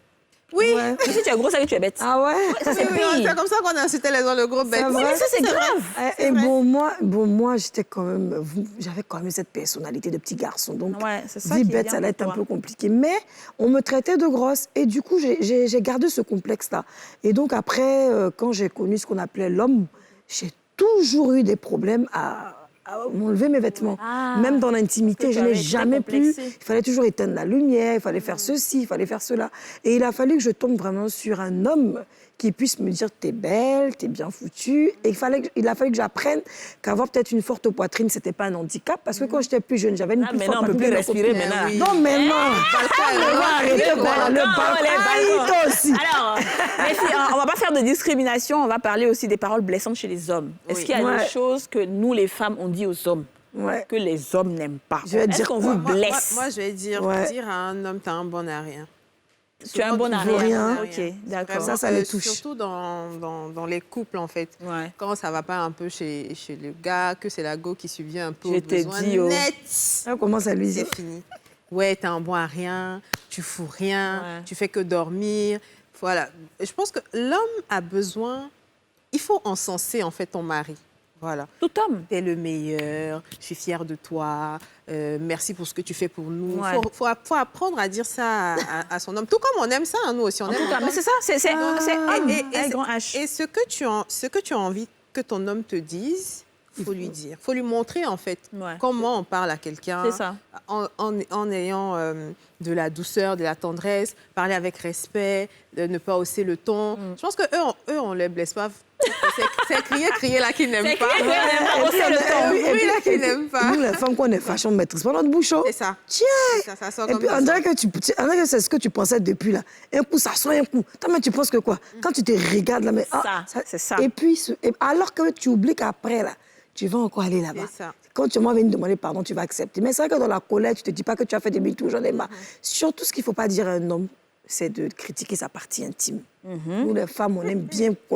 Oui. Ouais. Si tu es gros, ça veut dire que tu es bête. Ah ouais? Ça, c'est pire. C'est comme ça qu'on a incité les gens le gros bête. Oui, mais ça, c'est grave. Et moi, j'étais quand même... J'avais quand même cette personnalité de petit garçon. Donc, c'est ça dit bête, ça allait être un peu compliqué. Mais on me traitait de grosse. Et du coup, j'ai gardé ce complexe-là. Et donc, après, quand j'ai connu ce qu'on appelait l'homme, j'ai toujours eu des problèmes à m'enlever mes vêtements. Même dans l'intimité, je n'ai jamais pu. Il fallait toujours éteindre la lumière, il fallait faire ceci, il fallait faire cela. Et il a fallu que je tombe vraiment sur un homme qui puisse me dire t'es belle, t'es bien foutue. Et il a fallu que j'apprenne qu'avoir peut-être une forte poitrine, c'était pas un handicap. Parce que quand j'étais plus jeune, j'avais une plus forte poitrine. On peut plus respirer maintenant. Non, mais non. On va arrêter le balcon aussi. Alors, les filles, on va pas faire de discrimination, on va parler aussi des paroles blessantes chez les hommes. Est-ce qu'il y a des choses que nous, les femmes, on dit aux hommes? Ouais. que les hommes n'aiment pas? Je vais Est-ce dire qu'on quoi? vous blesse? Moi, je vais dire, Ouais. dire à un homme, t'as un bon à rien. Tu as un bon Souvent, à tu veux rien. rien. Ok, d'accord. Vraiment, Ça les touche. Surtout dans les couples, en fait. Ouais. Quand ça va pas un peu chez le gars, que c'est la go qui subvient un peu Je aux t'ai besoins dit, oh. nets, On commence à lui dire. c'est fini. Ouais, t'es un bon à rien, tu fous rien, Ouais. tu fais que dormir. Voilà. Je pense que l'homme a besoin, il faut encenser, en fait, ton mari. Voilà. Tout homme. T'es le meilleur, je suis fière de toi, merci pour ce que tu fais pour nous. Ouais. Faut apprendre à dire ça à son homme. Tout comme on aime ça, hein, nous aussi. On En aime tout cas, mais entendre- c'est ça, c'est homme, et- avec grand H. Et ce que tu as envie que ton homme te dise, il faut lui dire. Il faut lui montrer, en fait, Ouais. comment on parle à quelqu'un. C'est ça. En ayant de la douceur, de la tendresse, parler avec respect, de ne pas hausser le ton. Je pense qu'eux, on ne les blesse pas. C'est crier là qu'ils n'aiment C'est pas. crier qu'ils n'aiment pas, Et hausser puis, le on- ton. et puis- Oui, là, qu'ils n'aiment pas. Nous, les femmes, quand on est fâchées, on ne maîtrise pas notre bouchon. C'est ça. Tiens! Ça sort Et comme puis, ça. on dirait que c'est ce que tu pensais depuis là. Un coup, ça sort un coup. Toi, mais tu penses que quoi? Quand tu te regardes là, mais. C'est ça. Et puis, alors que tu oublies qu'après, là, tu vas encore aller là-bas. C'est ça. Quand tu m'as venu demander pardon, tu vas accepter. Mais c'est vrai que dans la colère, tu ne te dis pas que tu as fait des mythos, j'en ai marre. Surtout, ce qu'il ne faut pas dire à un homme, c'est de critiquer sa partie intime. Nous, les femmes, on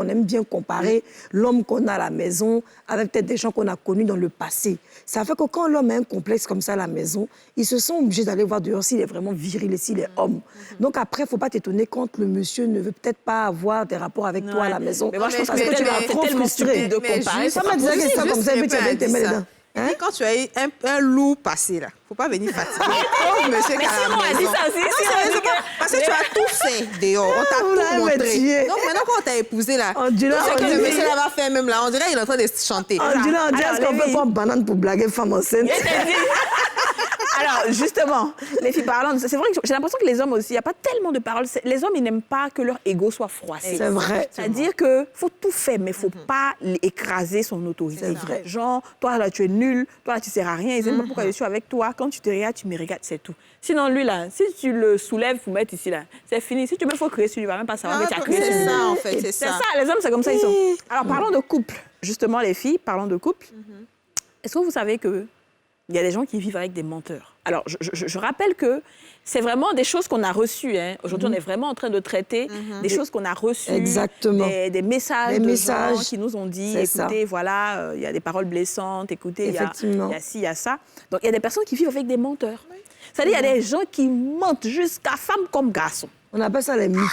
aime bien comparer l'homme qu'on a à la maison avec peut-être des gens qu'on a connus dans le passé. Ça fait que quand l'homme a un complexe comme ça à la maison, ils se sont obligés d'aller voir dehors s'il est vraiment viril et s'il est homme. Donc après, il ne faut pas t'étonner quand le monsieur ne veut peut-être pas avoir des rapports avec toi à la maison. Mais moi, je pense parce que que tu vas c'est trop tellement frustré. stupide de comparer. juste- Ça m'a dit que ça comme ça, et puis tu Juste viens te Pépin a mettre dit dedans. ça. Il dit, quand tu as eu un loup passé, là, faut pas venir fatiguer. Pauvre monsieur qui est à la Simon a dit maison. ça aussi, Non, Simon c'est a dit pas- que- Parce que tu as tout fait dehors. On t'a Vous l'avez tout montré. tué. Donc maintenant, quand on t'a épousé, là, On dit là, ce on que le dit- monsieur là va faire même là, on dirait qu'il est en train de chanter. On dit là, Alors, est-ce qu'on les fait filles- pas banane pour blaguer femme enceinte? Je t'ai dit. Alors, justement, les filles parlantes, c'est vrai que j'ai l'impression que les hommes aussi, il n'y a pas tellement de paroles. Les hommes, ils n'aiment pas que leur ego soit froissé. C'est vrai. C'est-à-dire qu'il faut tout faire, mais il ne faut pas écraser son autorité. C'est vrai. Genre, toi là, tu es nul, toi là, tu ne sers à rien, ils n'aiment pas pourquoi je suis avec toi. Quand tu te regardes, tu me regardes, c'est tout. Sinon, lui là, si tu le soulèves pour mettre ici là, c'est fini. Si tu me faut crier sur lui, il ne va même pas savoir, mais tu as crié sur C'est lui. ça, en fait, c'est C'est ça. ça, les hommes, c'est comme ça, ils sont. Alors, parlons de couple. Justement, les filles, parlons de couple. Est-ce que vous savez qu'il y a des gens qui vivent avec des menteurs? Alors, je rappelle que c'est vraiment des choses qu'on a reçues. Hein. Aujourd'hui, on est vraiment en train de traiter des choses qu'on a reçues. Exactement. Des messages Des de messages. gens qui nous ont dit, C'est ça. écoutez, voilà, il y a des paroles blessantes, écoutez, il y a Effectivement. ci, il y a ça. Donc, il y a des personnes qui vivent avec des menteurs. C'est-à-dire, il y a des gens qui mentent jusqu'à femme comme garçon. On appelle ça les mythos.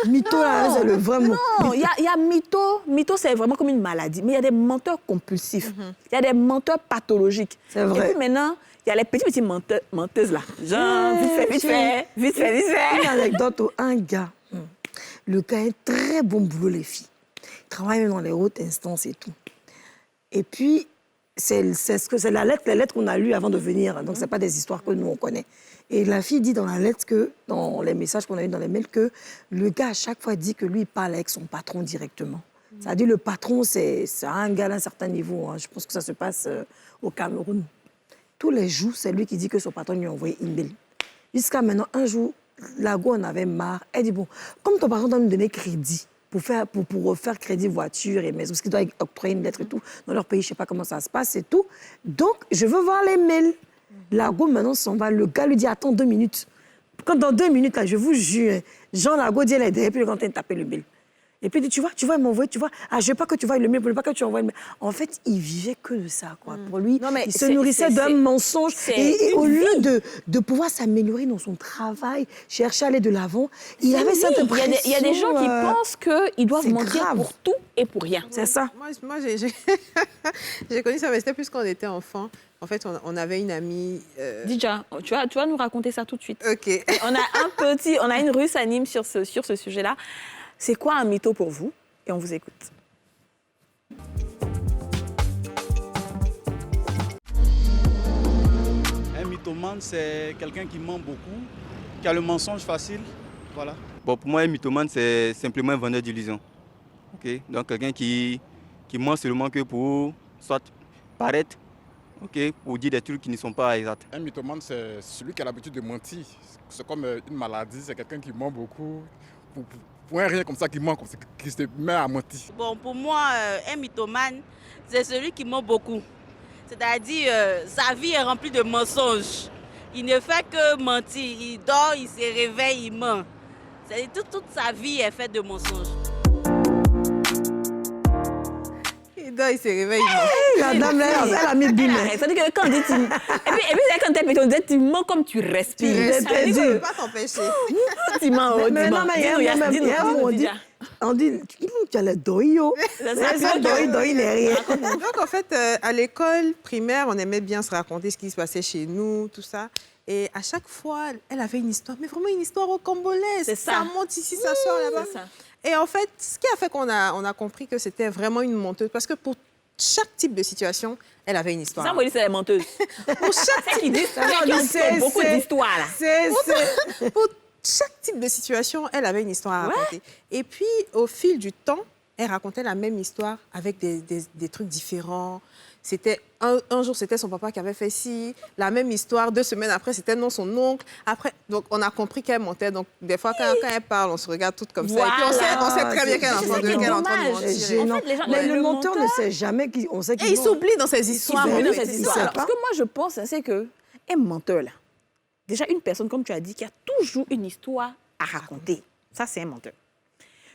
Mythos, là, c'est le vrai mot. Non, il y a mytho. Mytho, c'est vraiment comme une maladie. Mais il y a des menteurs compulsifs. Il y a des menteurs pathologiques. C'est vrai. Et puis maintenant, il y a les petits menteuses là. Genre, vite fait. Une anecdote où un gars, le gars a un très bon boulot, les filles. Il travaille même dans les hautes instances et tout. Et puis, c'est les lettres qu'on a lues avant de venir. Donc, ce n'est pas des histoires que nous, on connaît. Et la fille dit dans la lettre, dans les messages qu'on a eu dans les mails, que le gars, à chaque fois, dit que lui, il parle avec son patron directement. Ça dit le patron, c'est un gars d'un certain niveau. Hein. Je pense que ça se passe au Cameroun. Tous les jours, c'est lui qui dit que son patron lui a envoyé une mail. Jusqu'à maintenant, un jour, la go en avait marre. Elle dit, bon, comme ton patron doit nous donner crédit pour refaire crédit voiture et maison, parce qu'il doit octroyer une lettre et tout, dans leur pays, je ne sais pas comment ça se passe et tout. Donc, je veux voir les mails. La go maintenant s'en va. Le gars lui dit, attends 2 minutes. Quand dans 2 minutes, là, je vous jure, Jean Lago dit, elle est derrière, puis il est en train de taper le mail. Et puis il dit, tu vois, il m'a envoyé, tu vois, je veux pas que tu vois le mail, je veux pas que tu envoies le mail. En fait, il vivait que de ça, quoi. Pour lui, Non, mais il se c'est- nourrissait c'est- d'un c'est- mensonge. c'est Et une au lieu de pouvoir s'améliorer dans son travail, chercher à aller de l'avant, il avait cette Oui, pression. il y a des gens qui pensent qu'ils doivent c'est mentir grave. pour tout et pour rien. C'est ça. Moi j'ai connu ça, mais c'était plus quand on était enfant. En fait, on avait une amie... Déjà, tu vas nous raconter ça tout de suite. OK. On a une russe anime sur ce sujet-là. C'est quoi un mytho pour vous? Et on vous écoute. Un mythomane, c'est quelqu'un qui ment beaucoup, qui a le mensonge facile. Voilà. Bon, pour moi, un mythomane, c'est simplement un vendeur d'illusions. Ok. Donc, quelqu'un qui ment seulement que pour soit paraître, ok, pour dire des trucs qui ne sont pas exacts. Un mythomane, c'est celui qui a l'habitude de mentir. C'est comme une maladie, c'est quelqu'un qui ment beaucoup. Pour un rien comme ça, qui ment, qui se met à mentir. Bon, pour moi, un mythomane, c'est celui qui ment beaucoup. C'est-à-dire, sa vie est remplie de mensonges. Il ne fait que mentir. Il dort, il se réveille, il ment. Toute sa vie est faite de mensonges. Il dort, il se réveille. La dame, là, elle a mis bim. C'est-à-dire que quand on dit tu... Et puis quand t'es petit, on dit tu mens comme tu respires. Tu ne peux pas t'empêcher. Tu mens, Mais non, mais il y a un mot, on dit, tu as le doyo. C'est doyo n'est rien. Donc, en fait, à l'école primaire, on aimait bien se raconter ce qui se passait chez nous, tout ça. Et à chaque fois, elle avait une histoire, mais vraiment une histoire rocambolesque. C'est ça. Ça monte ici, ça sort là-bas. C'est ça. Et en fait, ce qui a fait qu'on a compris que c'était vraiment une menteuse, parce que pour chaque type de situation, elle avait une histoire. Ça, moi, c'est les menteuses. Pour chaque type Beaucoup d'histoires, là. Pour chaque type de situation, elle avait une histoire à raconter. Et puis, au fil du temps, elle racontait la même histoire avec des trucs différents. C'était un jour, c'était son papa qui avait fait ci. La même histoire, 2 semaines après, c'était non, son oncle. Après, donc, on a compris qu'elle mentait. Donc, des fois, quand elle parle, on se regarde toutes comme ça. Et puis, on sait très bien qu'elle est en train de mentir. En fait, mais le menteur ne sait jamais qu'on sait qu'il Et il s'oublie dans ses histoires. Alors, ce que moi, je pense, c'est qu'un menteur, là, déjà, une personne, comme tu as dit, qui a toujours une histoire à raconter. Ça, c'est un menteur.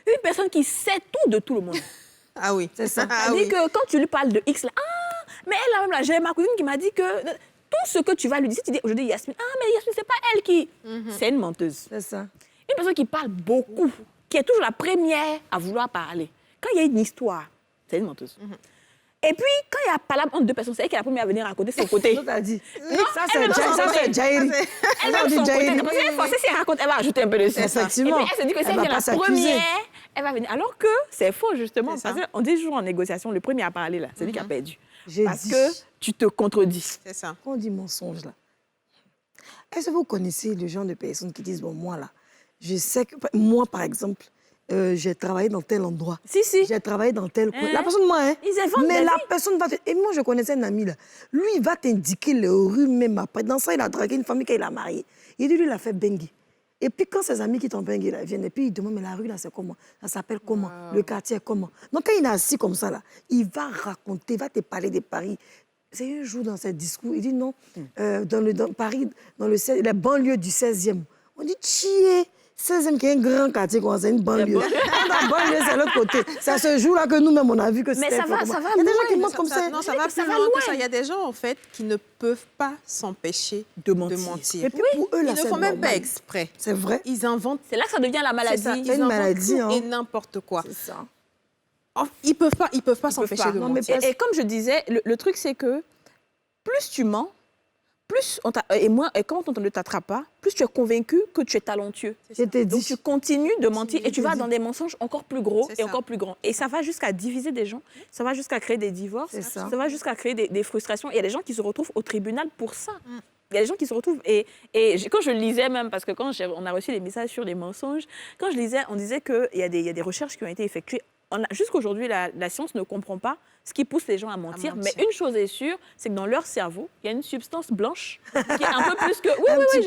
Une personne qui sait tout de tout le monde. Ah oui. C'est ça. C'est-à-dire que quand tu lui parles de X, là, mais elle, là, même, là, j'ai ma cousine qui m'a dit que tout ce que tu vas lui dire, si tu dis aujourd'hui Yasmine, mais Yasmine, c'est pas elle qui... C'est une menteuse. C'est ça. Une personne qui parle beaucoup, qui est toujours la première à vouloir parler. Quand il y a une histoire, c'est une menteuse. Et puis, quand il y a palabre entre 2 personnes, c'est elle qui est la première à venir raconter son côté. L'autre a dit. Non, Ça, c'est Jairi. Elle va son côté. Parce qu'elle est forcée, si elle raconte, elle va ajouter un peu de ça. Effectivement. Et puis, elle se dit que si elle vient la première, elle va venir. Alors que c'est faux, justement. Parce qu'on dit toujours en négociation, le premier à parler, là, c'est lui qui a perdu. Parce que tu te contredis. C'est ça. Quand on dit mensonge, là, est-ce que vous connaissez le genre de personnes qui disent, bon, moi, là, je sais que... Moi, par exemple, j'ai travaillé dans tel endroit. Si. J'ai travaillé dans tel coin. La personne, moi, hein. Ils inventent mais des la vies. personne va te... Et moi, je connaissais un ami, là. Lui, il va t'indiquer les rues, même après. Dans ça, il a dragué une famille qu'il a mariée. Il dit, lui, il a fait bengue. Et puis, quand ses amis qui t'ont bengue, là, viennent, et puis ils demandent, mais la rue, là, c'est comment? Ça s'appelle comment? Le quartier, comment? Donc, quand il est assis comme ça, là, il va raconter, il va te parler de Paris. C'est un jour dans ses discours, il dit non, dans Paris, dans les banlieues du 16e. On dit, chier, 16e qui est un grand quartier, c'est une banlieue. La banlieue, c'est l'autre côté. C'est à ce jour-là que nous-mêmes, on a vu que c'était... Mais ça va Il y a des gens qui mentent comme ça. Non, ça va plus loin que ça. Il y a des gens, en fait, qui ne peuvent pas s'empêcher de mentir. Et puis pour eux, là, Ils ne font même pas exprès. C'est vrai. Ils inventent. C'est là que ça devient la maladie. C'est une maladie. Et n'importe quoi. C'est ça. Oh, ils peuvent pas s'empêcher de mentir. Et comme je disais, le truc, c'est que plus tu mens, plus quand on ne t'attrape pas, plus tu es convaincu que tu es talentueux. Donc tu continues de mentir et tu vas dans des mensonges encore plus gros et encore plus grands. Et ça va jusqu'à diviser des gens, ça va jusqu'à créer des divorces, ça va jusqu'à créer des frustrations. Il y a des gens qui se retrouvent au tribunal pour ça. Il y a des gens qui se retrouvent. Et quand je lisais même, parce que quand on a reçu des messages sur les mensonges, quand je lisais, on disait qu'il y a des recherches qui ont été effectuées. Jusqu'à aujourd'hui, la science ne comprend pas ce qui pousse les gens à mentir. Mais une chose est sûre, c'est que dans leur cerveau, il y a une substance blanche qui est un peu plus que... qui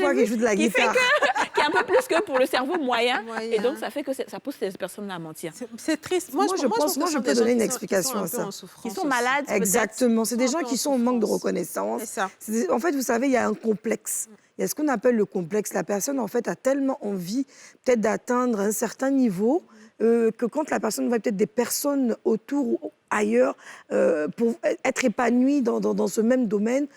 est un peu plus que pour le cerveau moyen. Et donc, ça fait que ça pousse les personnes à mentir. C'est triste. Moi, je peux donner une explication à ça. Qui sont malades. Exactement. C'est des gens qui sont en manque de reconnaissance. En fait, vous savez, il y a un complexe. Il y a ce qu'on appelle le complexe. La personne, en fait, a tellement envie peut-être d'atteindre un certain niveau que quand la personne voit peut-être des personnes autour ou ailleurs pour être épanouie dans ce même domaine,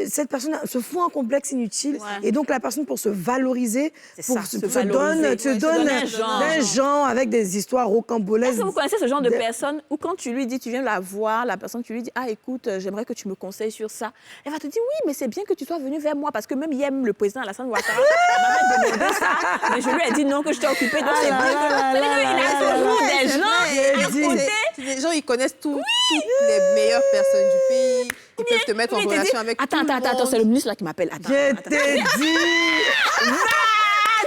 cette personne se fout un complexe inutile. Et donc, la personne, pour se valoriser, se donne un genre avec des histoires rocambolesques. Est-ce que vous connaissez ce genre de personne où quand tu lui dis, tu viens la voir, la personne, tu lui dis, écoute, j'aimerais que tu me conseilles sur ça. Elle va te dire, oui, mais c'est bien que tu sois venu vers moi parce que même hier, le président Alassane Ouattara m'avait demandé ça, mais je lui ai dit non, que je t'ai occupé, donc c'est bien. Il a toujours des gens à côté. Les gens, ils connaissent toutes les meilleures personnes du pays. Ils peuvent te mettre en relation avec tout le monde. Attends, c'est le ministre là qui m'appelle. Je t'ai dit.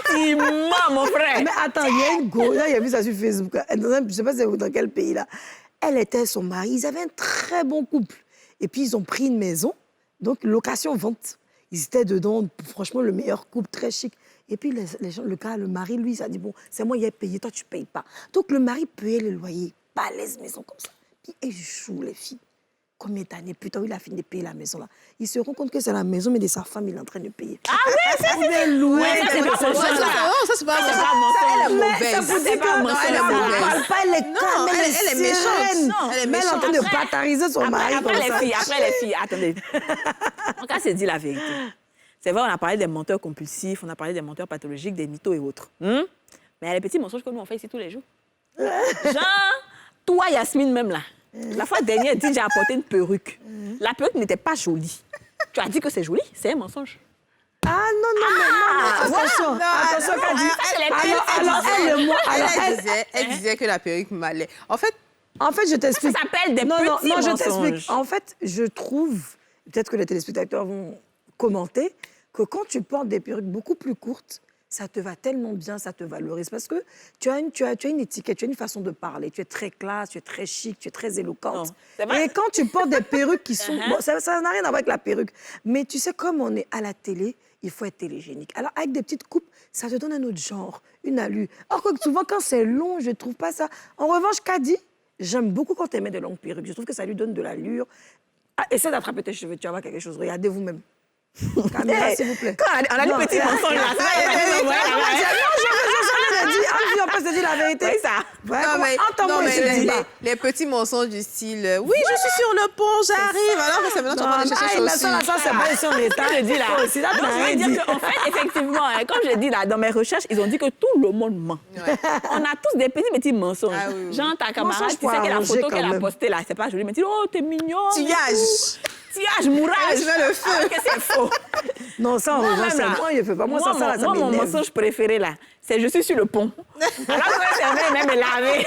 Tu mens, mon frère. Mais attends, il y a une go. Là, il y a vu ça sur Facebook. Je ne sais pas dans quel pays là. Elle était son mari. Ils avaient un très bon couple. Et puis ils ont pris une maison, donc location-vente. Ils étaient dedans, franchement, le meilleur couple, très chic. Et puis les gens, le mari, lui, il a dit bon, c'est moi qui ai payé, toi tu payes pas. Donc le mari payait le loyer, pas à l'aise maison comme ça. Puis ils jouent les filles. combien d'années plus tard, il a fini de payer la maison là. Il se rend compte que c'est la maison, mais de sa femme, il est en train de payer. Ah oui, ça c'est loué. c'est pas Ça, c'est pas c'est pas mensonge. Elle est Mais mauvaise. ça vous dit pas que mensonge. elle ne parle pas, elle est calme, elle est méchante. sereine. Non, elle est Mais elle est en train de méchante. bâtariser son mari Après comme les ça. filles, attendez. En cas, c'est dit la vérité. C'est vrai, on a parlé des menteurs compulsifs, on a parlé des menteurs pathologiques, des mythos et autres. Mais il y a les petits mensonges que nous, on fait ici tous les jours. Genre, toi, Yasmine, même là, la fois dernière, dit j'ai apporté une perruque. La perruque n'était pas jolie. Tu as dit que c'est joli, c'est un mensonge. Ah non, attention, attention, Kadi. Alors, elle et moi, alors Elle disait que la perruque m'allait. En fait, je t'explique. Ça s'appelle des Non, petits je mensonges. t'explique. En fait, je trouve, peut-être que les téléspectateurs vont commenter, que quand tu portes des perruques beaucoup plus courtes, ça te va tellement bien, ça te valorise. Parce que tu as une étiquette, tu as une façon de parler. Tu es très classe, tu es très chic, tu es très éloquente. Non, c'est vrai. Et quand tu portes des perruques qui sont... Bon, ça n'a rien à voir avec la perruque. Mais tu sais, comme on est à la télé, il faut être télégénique. Alors, avec des petites coupes, ça te donne un autre genre, une allure. Alors que souvent, quand c'est long, je ne trouve pas ça. En revanche, Kadi, j'aime beaucoup quand elle met de longues perruques. Je trouve que ça lui donne de l'allure. Ah, essaie d'attraper tes cheveux, tu vas voir quelque chose. Regardez vous-même. Caméra, s'il vous plaît. Quand on a dit petit mensonge là, on peut se dire la vérité. c'est ça. Entends-moi ici. les petits mensonges du style oui, je suis sur le pont, j'arrive. Alors que c'est maintenant que tu vas aller chercher chaussures. Ça, c'est pas ici en état. Je dis là. C'est là Donc, je veux dire qu'en fait, effectivement, comme je dis là, dans mes recherches, ils ont dit que tout le monde ment. Ouais. On a tous des petits mensonges. Ah oui, oui. Genre, ta camarade, Mensonge tu sais pour que la arranger photo quand qu'elle a même. postée là, c'est pas joli, mais tu dis, oh, t'es mignon. Tillage. Tillage, mourage. Je mets le feu. Alors que c'est faux. Non, ça, en Moi, revanche, même, c'est là. moi, je fais pas. Moi, ça, ça Mon m'énerve. mensonge préféré là, c'est je suis sur le pont. Alors que c'est vrai, même lavé.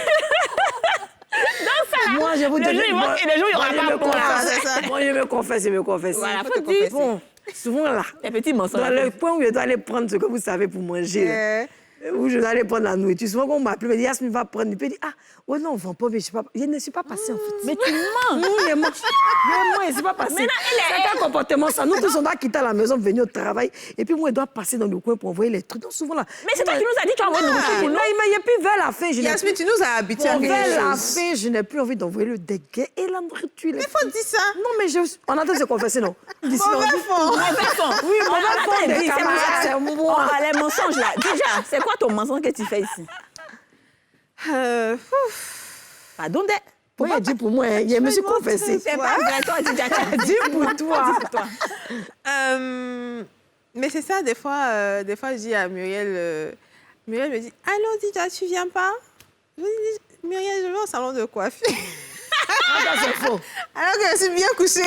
Moi, je vous Le jour, il manque et le jour, il y aura pas de pont là. c'est ça. Moi, je me confesse. Voilà, faut faut te dire. confesser. Bon, souvent là, Les petits mensonges. dans le point où je dois aller prendre ce que vous savez pour manger, là, où je dois aller prendre la nourriture, souvent quand on m'appelle, on me dit, Yasmine va prendre. Il peut dire, ah, oh non, on ne vend pas, mais je ne suis pas passée en fait. Mais tu mens. Non, je mens, je ne suis pas passée. Mais non, C'est un comportement, ça. Nous tous, on doit quitter la maison, venir au travail, et puis moi, je dois passer dans le coin pour envoyer les trucs. Donc souvent là. Mais c'est toi qui nous as dit que tu as envoyé une nourriture pour nous. Mais puis vers la fin, je n'ai Yasmine, tu nous as habitués à Bon, quelque vers la chose. fin, je n'ai plus envie d'envoyer le déguet et la nourriture. Mais faut dire ça. Non, mais on attend de se confesser, non. D'ici, on Mauvais dit- fond. Oui, On mauvais attend, fond il des dit, c'est camarades, c'est moi. Oh, les mensonges là. Déjà, c'est quoi ton mensonge que tu fais ici? Pardon, Moi, il dit pour moi, je me suis confessée. c'est pas vrai, toi, tu dis Dis pour toi. Mais c'est ça, des fois, je dis à Muriel, Muriel me dit, allô, Dija, tu viens pas? Je lui dis, Muriel, je vais au salon de coiffure. Ça, c'est faux. Alors que je suis bien couchée.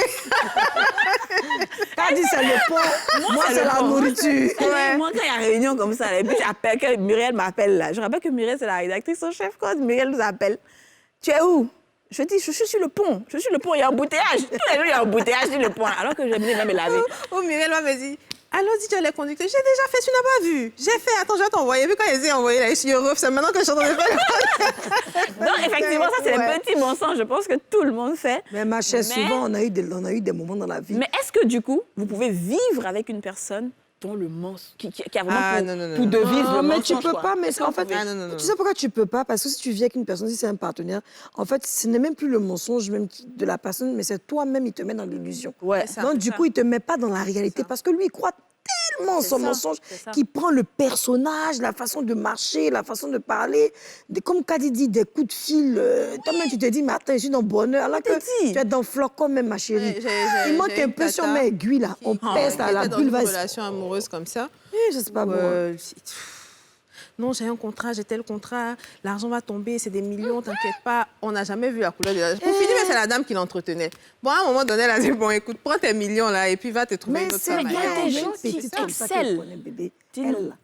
T'as dit c'est le pont, moi, c'est la nourriture. Moi, quand il y a réunion comme ça, et puis j'appelle, que Muriel m'appelle là. Je rappelle que Muriel, c'est la rédactrice en chef. Quand Muriel nous appelle, tu es où? Je dis, je suis sur le pont. Je suis sur le pont, il y a un embouteillage. Tous les jours, il y a un embouteillage sur le pont. Alors que j'aime bien me laver. Oh, Muriel me dit, allô, Dija, les conducteurs, j'ai déjà fait, tu n'as pas vu. J'ai fait, attends, je vais t'envoyer. Puis quand ils ont envoyé, là, je suis heureuse. C'est maintenant que je suis en train de faire. Donc, effectivement, ça, c'est Ouais. les petits mensonges. Je pense que tout le monde fait. Mais ma chère, Mais- souvent, on a eu des moments dans la vie. Mais est-ce que, du coup, vous pouvez vivre avec une personne dont le mensonge, qui a vraiment Ah, pour, non, non, non, pour non. devise Non, le mais mensonge, tu peux quoi? pas, mais Est-ce que en vous fait, pouvez- Ah, non, non, non. tu sais pourquoi tu peux pas? Parce que si tu vis avec une personne, si c'est un partenaire, en fait, ce n'est même plus le mensonge même de la personne, mais c'est toi-même, il te met dans l'illusion. Ouais. C'est ça. Donc, du coup, il te met pas dans la réalité parce que lui, il croit tellement en son ça, mensonge c'est ça. qu'il prend le personnage, la façon de marcher, la façon de parler, comme Kadi dit, des coups de fil. Toi-même, tu te dis, mais attends, je suis dans le bonheur. Alors que dit. tu es dans le flocon même, ma chérie. Ouais, j'ai Il manque une un peu si on tata met aiguille, là. On pèse, là, la était dans bulle une va... relation amoureuse comme ça. Je sais pas Où, bon. non, j'ai un contrat, j'ai tel contrat, l'argent va tomber, c'est des millions, t'inquiète pas. On n'a jamais vu la couleur de l'argent. Pour finir, mais c'est la dame qui l'entretenait. Bon, à un moment donné, elle a dit, bon, écoute, prends tes millions là et puis va te trouver Mais une autre c'est femme vrai, ailleurs. des j'ai gens une qui petite comme ça excellent. qu'elle connaît, bébé. Dis-nous. Elle, là,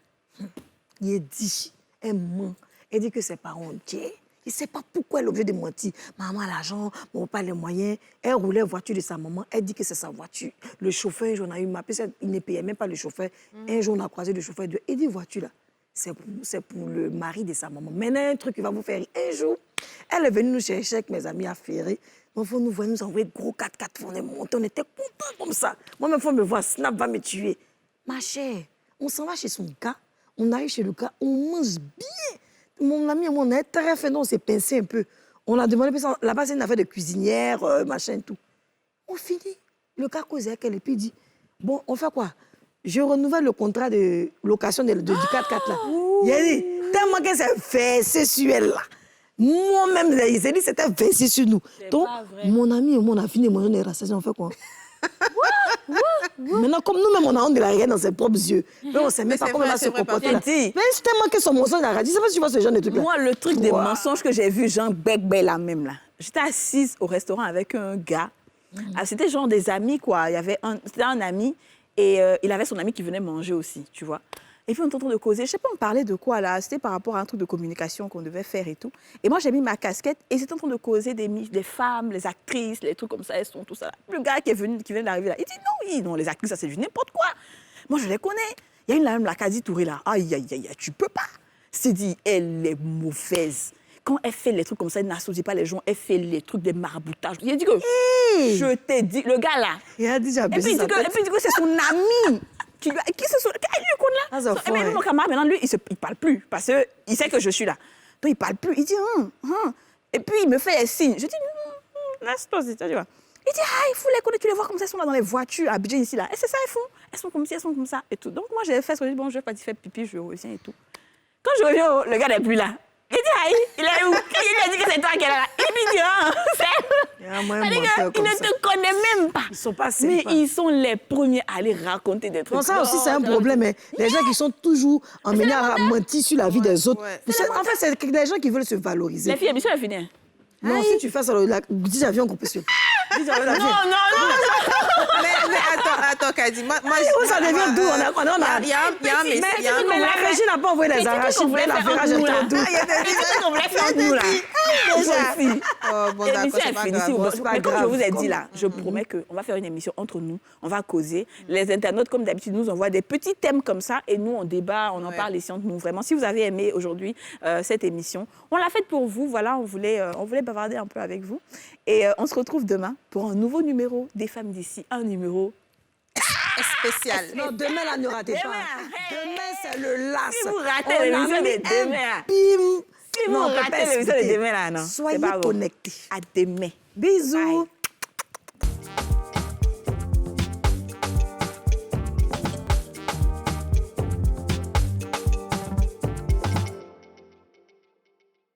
il est dit, elle ment. Elle dit que ses parents ont dit. Il ne sait pas pourquoi elle est obligée de mentir. Maman a l'argent, mon papa a les moyens. Elle roulait la voiture de sa maman. Elle dit que c'est sa voiture. Le chauffeur, un jour, on a eu ma pièce, il ne payait même pas le chauffeur. Un jour, on a croisé le chauffeur. Il dit, voiture là, c'est pour le mari de sa maman. Maintenant, un truc qui va vous faire rire. Un jour, elle est venue nous chercher avec mes amis à Ferré. Il faut nous voir, nous envoyer gros 4x4. On est montés, on était contents comme ça. Moi-même, il faut me voir, Snap va me tuer. Ma chère, on s'en va chez son gars. On arrive chez le gars, on mange bien. Mon ami et moi, on est très fait, on s'est pincé un peu. On a demandé, là-bas, c'est une affaire de cuisinière, machin, tout. On finit. Le gars cause avec elle et puis il dit, bon, on fait quoi? Je renouvelle le contrat de location du 4x4 là. Il a dit, tellement qu'elle s'est versée sur elle là. Moi-même, il s'est dit, c'était versé sur nous. Donc, mon ami et moi, on a fini, on est rassasiés, on fait quoi? Maintenant, comme nous-mêmes, on a honte de la regarder dans ses propres yeux. Mais on ne sait même pas comment elle va se comporter là. Mais c'est tellement que son mensonge, il a dit, je ne sais pas si tu vois ce genre de truc là. Moi, le truc des mensonges que j'ai vu, Jean Bec-Bec là même là. J'étais assise au restaurant avec un gars. Ah, c'était genre des amis, quoi. C'était un ami et il avait son ami qui venait manger aussi, tu vois. Et puis on était en train de causer. Je sais pas, on parlait de quoi là. C'était par rapport à un truc de communication qu'on devait faire et tout. Et moi, j'ai mis ma casquette et c'était en train de causer des femmes, les actrices, les trucs comme ça, elles sont tout ça. Le gars qui vient d'arriver là, il dit non, les actrices, ça c'est du n'importe quoi. Moi, je les connais. Il y a une là, la Kadi Touré là. Aïe, aïe, aïe, tu peux pas. C'est dit, elle est mauvaise. Quand elle fait les trucs comme ça, elle n'associe pas les gens, elle fait les trucs des maraboutages. Il a dit que, je t'ai dit, le gars là. Il a dit, j'ai Et puis il dit que c'est son ami. Qui c'est son... Il lui connaît là. Et puis mon camarade, maintenant, lui, il parle plus. Parce qu'il sait que je suis là. Donc il parle plus. Il dit, Et puis il me fait un signe. Je dis, laisse-toi, tu vois. Il dit, il faut les connaître, tu les vois comme ça, elles sont là dans les voitures, à Abidjan ici là. Et c'est ça, elles font. Elles sont comme ci, elles sont comme ça et tout. Donc moi, j'ai fait ce que je dis, bon, je vais pas faire pipi, je reviens et tout. Quand je reviens, le gars n'est plus là. Il dit, il est où? Il a dit que c'est toi qui es là. Il me dit, il ne te connaît même pas. Ils sont pas Mais ils sont les premiers à aller raconter des trucs. Non, ça aussi, c'est un problème. Mais les gens qui sont toujours emmenés à mentir sur la vie des autres. En fait, c'est des gens qui veulent se valoriser. Les filles, l'émission est finie. Non, si tu fais ça, 10 avions qu'on peut suivre. Non. Mais attends, Kadi. Moi, ça devient doux. Il y a un message. Mais la régie n'a pas envoyé les arachides. Mais la verrage est trop doux. Il y a des trucs qu'on voulait faire entre nous là. Bon, d'accord, l'émission c'est est pas finie. grave. Mais comme je vous ai dit là, je promets qu'on va faire une émission entre nous. On va causer. Les internautes, comme d'habitude, nous envoient des petits thèmes comme ça. Et nous, on débat, on en parle ici entre nous. Vraiment, si vous avez aimé aujourd'hui cette émission, on l'a faite pour vous. Voilà, on voulait bavarder un peu avec vous. Et on se retrouve demain pour un nouveau numéro des femmes d'ici. Un numéro spécial. Non, demain, là, ne ratez pas. Demain, c'est le las. Si vous ratez l'émission de demain, bim. si vous ratez l'émission de demain, là, non. Soyez connectés. À demain. Bisous. Bye.